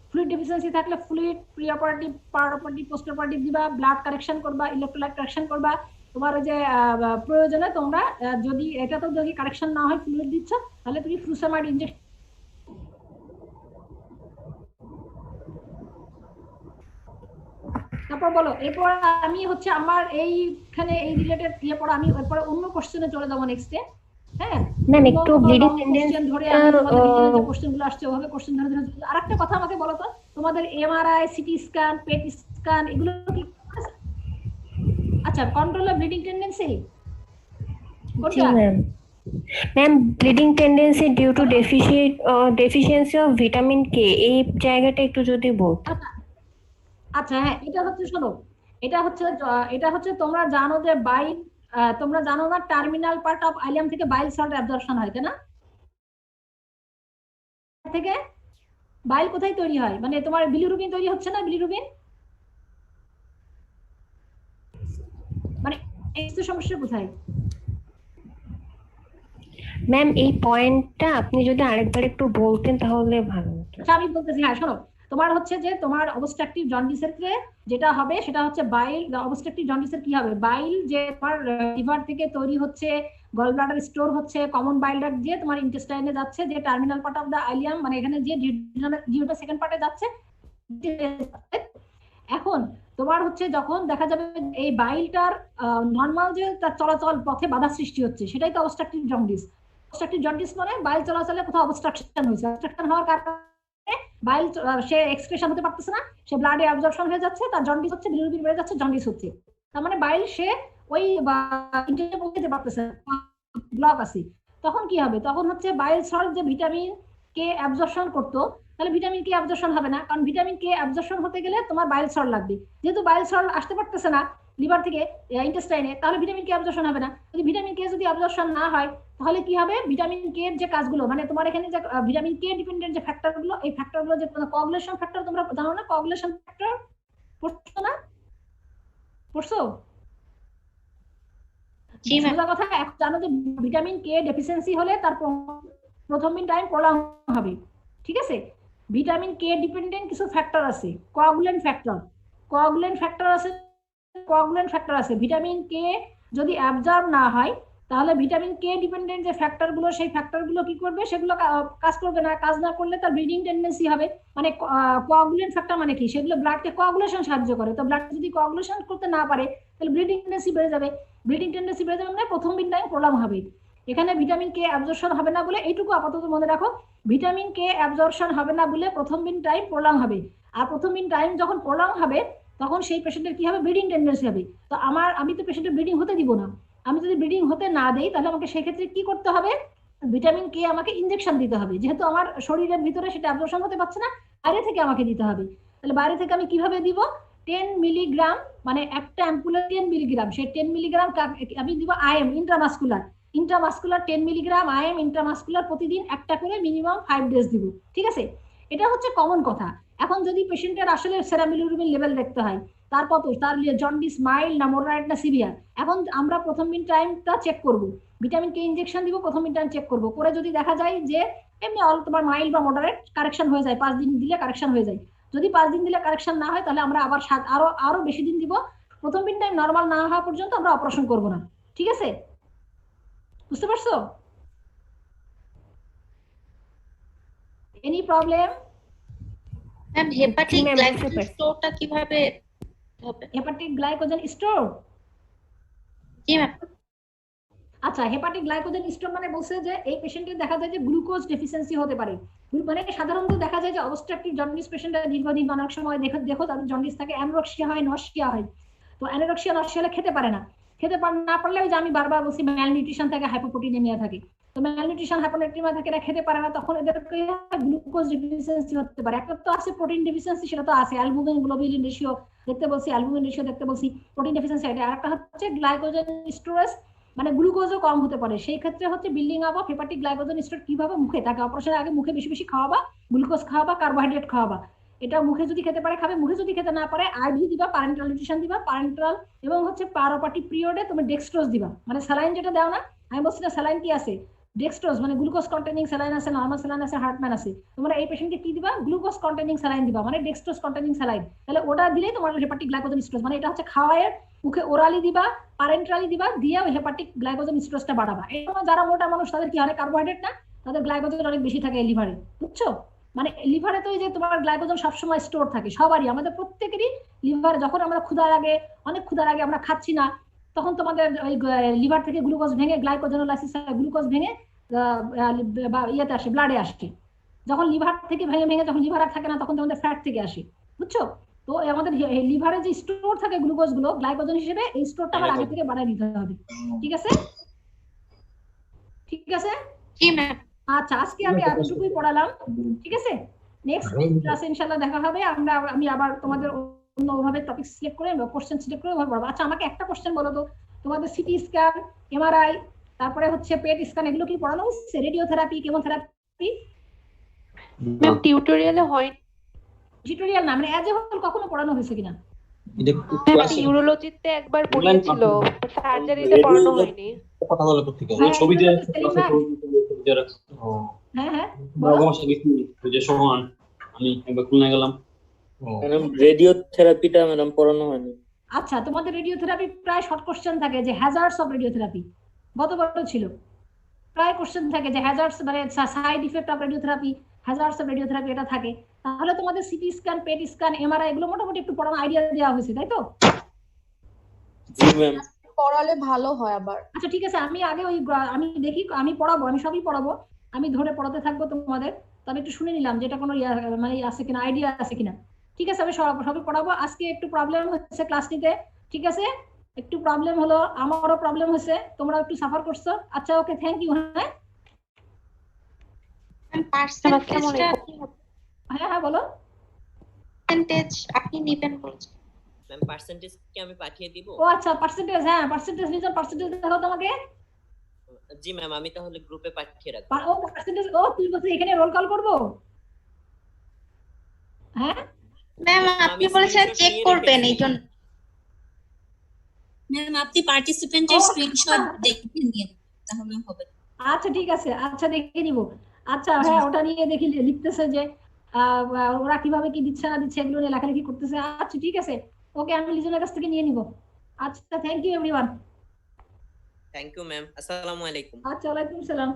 ফ্লুইড ডেফিসিয়েন্সি থাকলে ফ্লুইড, প্রি অপারেটিভ, পার অপারেটিভ, পোস্ট অপারেটিভ দিবা, ব্লাড কারেকশন করবা, ইলেক্ট্রোলাইট কারেকশন করবা, তোমার ওই যে প্রয়োজনে তোমরা যদি এটা তো যদি কারেকশন না হয় ফ্লুইড দিচ্ছ, তাহলে তুমি ফ্লুসামাইড ইনজেকশন। তারপর বলো, এরপর আমি হচ্ছে আমার এইখানে এই রিলেটেড ইয়ে পড়া, আমি এরপরে অন্য কোশ্চেনে চলে যাবো নেক্সটে। হ্যাঁ ম্যাম একটু ব্লিডিং কোশ্চেন ধরে আমি তোমাদের ভিতরে যে কোশ্চেনগুলো আসছে ওভাবে কোশ্চেন ধরে ধরে। আরেকটা কথা আমাকে বলো তো, তোমাদের MRI, CT scan, PET scan এগুলো কি? আচ্ছা, কন্ট্রোল অফ ব্লিডিং টেন্ডেন্সি জি কোনটা? Ma'am. Ma'am bleeding tendency due to deficiency of vitamin K, এই জায়গাটা একটু যদি বলতেন। আচ্ছা হ্যাঁ, এটা হচ্ছে শোনো, এটা হচ্ছে তোমরা জানো যে বাইল, তোমরা জানো না টার্মিনাল পার্ট অফ আইলিয়াম থেকে বাইল সল্ট অ্যাবজর্পশন হয়, তাই না? থেকে বাইল কোথায় তৈরি হয়, মানে তোমার বিলিরুবিন তৈরি হচ্ছে না, বিলিরুবিন মানে এই সমস্যা কোথায়? ম্যাম এই পয়েন্টটা আপনি যদি আরেকবার একটু বলতেন তাহলে ভালো হতো। আচ্ছা আমি বলতেছি, হ্যাঁ শোনো, তোমার হচ্ছে যে তোমার অবস্ট্রাকটিভ জন্ডিসের ক্ষেত্রে যেটা হবে সেটা হচ্ছে বাইল। অবস্ট্রাকটিভ জন্ডিসের কি হবে, বাইল যে তোমার লিভার থেকে তৈরি হচ্ছে, গল ব্লাডার স্টোর হচ্ছে, কমন বাইল ডাক্ট দিয়ে তোমার ইন্টেস্টাইনে যাচ্ছে, যে terminal part of the ileum মানে এখানে যে ডিউটা সেকেন্ড পার্টে যাচ্ছে। এখন তোমার হচ্ছে যখন দেখা যাবে এই বাইলটার নর্মাল যে তার চলাচল পথে বাধা সৃষ্টি হচ্ছে, সেটাই তো অবস্ট্রাকটিভ জন্ডিস। অবস্ট্রাকটিভ জন্ডিস মানে বাইল চলাচলে কোথাও অবস্ট্রাকশন হয়েছে, অবস্ট্রাকশন হওয়ার কারণে বাইল সে এক্সক্রেশন হতে পারতেছে না, সে ব্লাডে অ্যাবজর্পশন হয়ে যাচ্ছে, তার জন্ডিস হচ্ছে, বিলিরুবিন বেড়ে যাচ্ছে, জন্ডিস হচ্ছে। তার মানে বাইল সে ওই ইন্টেস্টাইনে পৌঁছতে পারতেছে না, ব্লক আছে। তখন কি হবে, তখন হচ্ছে বাইল সল্ট যে ভিটামিন কে অ্যাবজর্পশন করতো, তাহলে ভিটামিন কে অ্যাবজর্পশন হবে না, কারণ ভিটামিন কে অ্যাবজর্পশন হতে গেলে তোমার বাইল সল্ট লাগবে। যেহেতু বাইল সল্ট আসতে পারতেছে না লিভার থেকে ইন্টেস্টাইনে, তাহলে ভিটামিন কে অ্যাবজর্পশন হবে না। যদি ভিটামিন কে যদি অ্যাবজর্পশন না হয়, তাহলে কি হবে, ভিটামিন কে এর যে কাজগুলো, মানে তোমার এখানে যে ভিটামিন কে ডিপেন্ডেন্ট যে ফ্যাক্টরগুলো, এই ফ্যাক্টরগুলো যে কোয়াগুলেশন ফ্যাক্টর, তোমরা জানো না কোয়াগুলেশন ফ্যাক্টর, পড়ছো না? পড়ছো? জি ম্যাম। সোজা কথা, এখন জানো যে ভিটামিন কে ডেফিসিয়েন্সি হলে তার প্রথম দিন টাইম প্রলং হবে, ঠিক আছে? ভিটামিন কে ডিপেন্ডেন্ট কিছু ফ্যাক্টর আছে, কোয়াগুলেন্ট ফ্যাক্টর, কোয়াগুলেন্ট ফ্যাক্টর আছে, কোয়াগুলেন্ট ফ্যাক্টর আছে। ভিটামিন কে যদি অ্যাবজর্ব না হয়, তাহলে ভিটামিন কে ডিপেন্ডেন্ট যে ফ্যাক্টরগুলো, সেই ফ্যাক্টরগুলো কি করবে, সেগুলো কাজ করবে না। কাজ না করলে তার ব্লিডিং টেন্ডেন্সি হবে। মানে কোয়াগুলেন্ট ফ্যাক্টর মানে কি, সেগুলো ব্লাডকে কোয়াগুলেশন সাহায্য করে। তো ব্লাড যদি কোয়াগুলেশন করতে না পারে, তাহলে ব্লিডিং টেন্ডেন্সি বেড়ে যাবে। ব্লিডিং টেন্ডেন্সি বেড়ে যাবে মানে প্রথম দিন টাইম প্রলং হবে। এখানে ভিটামিন কে অ্যাবজর্পশন হবে না বলে, এইটুকু আপাতত মনে রাখো, ভিটামিন কে অ্যাবজর্পশন হবে না বলে প্রথম দিন টাইম প্রলং হবে। আর প্রথম দিন টাইম যখন প্রলং হবে, তখন সেই পেশেন্টের কি হবে, ব্লিডিং টেন্ডেন্সি হবে। তো আমি তো পেশেন্টের ব্লিডিং হতে দিব না। আমি যদি ব্লিডিং হতে না দেই, তাহলে আমাকে সেক্ষেত্রে কি করতে হবে, ভিটামিন কে আমাকে ইনজেকশন দিতে হবে। যেহেতু আমার শরীরের ভিতরে সেটা অ্যাবজর্পশন হতে পারছে না, বাইরে থেকে আমাকে দিতে হবে। তাহলে বাইরে থেকে আমি কিভাবে দিব, 10 মিলিগ্রাম, মানে একটা অ্যাম্পুলে 10 মিলিগ্রাম, সেই 10 মিলিগ্রাম আমি দিব IM intramuscular, 10 milligram IM intramuscular প্রতিদিন একটা করে মিনিমাম 5 ডেজ দিব, ঠিক আছে? এটা হচ্ছে কমন কথা। এখন যদি পেশেন্টের আসলে সেরাম বিলিরুবিন লেভেল দেখতে হয়, তারপর তার জন্ডিস মাইল্ড না মডারেট না সিভিয়ার, এখন আমরা প্রথম দিন টাইমটা চেক করব, ভিটামিন কে ইনজেকশন দিব, প্রথম দিন টাইম চেক করব, করে যদি দেখা যায় যে এমনি তোমার মাইল্ড বা মডারেট, কারেকশন হয়ে যায়, 5 দিন দিলে কারেকশন হয়ে যায়। যদি 5 দিন দিলে কারেকশন না হয়, তাহলে আমরা আবার আরো বেশি দিন দিব। প্রথম দিন টাইম নর্মাল না হওয়া পর্যন্ত আমরা অপারেশন করব না, ঠিক আছে? বুঝতে পারছো? Any problem? ম্যাম হেপাটিক জি, ma'am, গ্লাইকোজেন বুঝতে পারছি। স্টোরটা কিভাবে হবে? Hepatic glycogen store? জি ম্যাম। আচ্ছা, হেপাটিক গ্লাইকোজেন স্টোর মানে বলছে যে এই পেশেন্টের দেখা যায় যে গ্লুকোজ ডেফিসিয়েন্সি হতে পারে। মানে সাধারণত দেখা যায় যে অবস্ট্রাকটিভ জন্ডিস পেশেন্টরা দীর্ঘদিন, অনেক সময় দেখো তাদের জন্ডিস থাকে, অ্যানোরেক্সিয়া হয়, নরসিয়া হয়। তো অ্যানোরেক্সিয়া নরসিয়া হলে খেতে পারে না, না পারলে ওই যে আমি বারবার বলছি ম্যালনিউট্রিশন থাকে, হাইপোপ্রোটিনেমিয়া থাকে। তো ম্যালনিউট্রিশন হাইপোপ্রোটিনেমিয়া থাকে, এরা খেতে পারে না, তখন এদেরকে গ্লুকোজ ডেফিসিয়েন্সি হতে পারে। একটা তো আছে প্রোটিন ডেফিসিয়েন্সি, সেটা তো আছে, অ্যালবুমিন গ্লোবিলিন রেশিও দেখতে বলছি, অ্যালবুমিন রেশিও দেখতে বলছি, প্রোটিন ডেফিসিয়েন্সি। আর একটা হচ্ছে গ্লাইকোজেন স্টোরেজ, মানে গ্লুকোজও কম হতে পারে। সেই ক্ষেত্রে হচ্ছে building up of hepatic glycogen store কিভাবে, মুখে তাকে অপারেশনের আগে মুখে বেশি বেশি খাওয়াবা, গ্লুকোজ খাওয়াবা, কার্বোহাইড্রেট খাওয়াবা। এটা মুখে যদি খেতে পারে খাবে, মুখে যদি খেতে না পারে আইভি দিবা, প্যারেন্টাল নিউট্রিশন দিবা, প্যারেন্টাল এবং হচ্ছে পারোপাটি পিরিয়ডে তুমি ডেক্সট্রোজ দিবা, মানে স্যালাইন যেটা দাও না, আমি বলছি না স্যালাইন কি আছে, ডেক্সট্রোজ মানে গ্লুকোজ কন্টেনিং স্যালাইন আছে, নরমাল স্যালাইন আছে, হার্টম্যান আছে, তোমরা এই পেশেন্টকে কি দিবা? গ্লুকোজ কন্টেনিং স্যালাইন দিবা, মানে ডেক্সট্রোজ কন্টেনিং স্যালাইন। তাহলে ওটা দিলেই তোমার হেপাটিক গ্লাইকোজেন স্টোরেজ, মানে এটা হচ্ছে খাওয়ায়ের মুখে ওরালি দিবা, প্যারেন্টালি দিবা, দিয়ে হেপাটিক গ্লাইকোজেন স্টোরেজটা বাড়াবা। এই যারা মোটা মানুষ তাদের কি অনেক কার্বোহাইড্রেট না, তাদের গ্লাইকোজেন অনেক বেশি থাকে লিভারে, বুঝছো? মানে লিভারে তো এই যে তোমার গ্লাইকোজেন সবসময় স্টোর থাকে, সবারই, আমাদের প্রত্যেকেরই লিভারে। যখন আমরা ক্ষুধার আগে, অনেক ক্ষুধার আগে আমরা খাচ্ছি না, তখন তোমাদের ওই লিভার থেকে গ্লুকোজ ভেঙে গ্লাইকোজেনোলাইসিস গ্লুকোজ ভেঙে ইয়েতে আসে, ব্লাডে আসে। যখন লিভার থেকে ভেঙে ভেঙে যখন লিভার আর থাকে না, তখন তোমাদের ফ্যাট থেকে আসে, বুঝছো? তো আমাদের লিভারে যে স্টোর থাকে গ্লুকোজ গুলো গ্লাইকোজেন হিসেবে, এই স্টোরটা আমার আগে থেকে বাড়ায় দিতে হবে, ঠিক আছে? ঠিক আছে, জি ম্যাম। আচ্ছা, আজকে আমি এতটুকুই পড়ালাম, ঠিক আছে? নেক্সট ক্লাসে ইনশাআল্লাহ দেখা হবে। আমি আবার তোমাদের অন্যভাবে টপিক সিলেক্ট করে কোশ্চেন সিলেক্ট করে পড়াবো। আচ্ছা, আমাকে একটা কোশ্চেন বলো তো, তোমাদের সিটি স্ক্যান, এমআরআই, তারপরে হচ্ছে পেট স্ক্যান, এগুলো কি পড়ানো হচ্ছে? Radiotherapy, chemotherapy? ম্যাম টিউটোরিয়ালে হয় টিউটোরিয়াল না, মানে অ্যাজ এ হোল কখনো পড়ানো হয়েছে কিনা? ম্যাম, ইউরোলজিতে একবার পড়িয়েছিল, সার্জারিতে পড়ানো হয়নি। কথা বলা করতে গেলে হ্যাঁ, ছবিতে সেলিম ভাই। হ্যাঁ হ্যাঁ, বলো। অবশ্যই গেছি যে সোহান, আমি একবার খুলনা গেলাম। ম্যাডাম রেডিওথেরাপিটা ম্যাডাম পড়ানো হয়নি। আচ্ছা, তোমাদের রেডিওথেরাপি প্রায় শর্ট কোশ্চেন থাকে যে হ্যাজার্ডস অফ রেডিওথেরাপি, গতবারও ছিল। প্রায় কোশ্চেন থাকে যে হ্যাজার্ডস মানে side effect of radiotherapy, hazards of radiotherapy, এটা থাকে। তাহলে তোমাদের CT scan, PET scan, MRI এগুলো মোটামুটি একটু পড়ানো আইডিয়া দেওয়া হয়েছে, তাই তো? জি ম্যাম। পড়ালে ভালো হয় আবার। আচ্ছা ঠিক আছে, আমি আগে ওই আমি দেখি, আমি পড়াবো, আমি সবই পড়াবো, আমি ধরে পড়াতে থাকবো তোমাদের। তবে একটু শুনে নিলাম যেটা কোনো মানে আছে কিনা, আইডিয়া আছে কিনা। ঠিক আছে, আমি সবই পড়াবো। আজকে একটু প্রবলেম হচ্ছে ক্লাস নিতে, ঠিক আছে? একটু প্রবলেম হলো, আমারও প্রবলেম হয়েছে, তোমরা একটু সাফার করছো। আচ্ছা, ওকে, থ্যাংক ইউ। হ্যাঁ হ্যাঁ হ্যাঁ, বলো। আপনি নেবেন বলছেন। ম্যাম পার্সেন্টেজ কি আমি পাঠিয়ে দিব? ও আচ্ছা, পার্সেন্টেজ, হ্যাঁ পার্সেন্টেজ নিজন, পার্সেন্টেজ দেখাও তোমাকে। জি ম্যাম, আমি তাহলে গ্রুপে পাঠিয়ে রাখবো। ও পার্সেন্টেজ, ও তুই বলছিস এখানে রোল কল করবো? হ্যাঁ ম্যাম, আপনি বলেছেন চেক করবেন, এইজন্য। ম্যাম আপনি পার্টিসিপেন্টের স্ক্রিনশট দেখে নিয়ে তাহলে হবে। আচ্ছা ঠিক আছে, আচ্ছা দেখে নিব। আচ্ছা হ্যাঁ, ওটা নিয়ে দেখি লিখতেছে যে ওরা কিভাবে কি দিচ্ছে না দিচ্ছে, এগুলো নিয়ে লেখালেখি করতেছে। আচ্ছা ঠিক আছে, ওকে, আমি লিজনের কাছ থেকে নিয়ে নিব। আচ্ছা, thank you everyone. Thank you ma'am, আসসালামু আলাইকুম। আচ্ছা, ওয়ালাইকুম সালাম।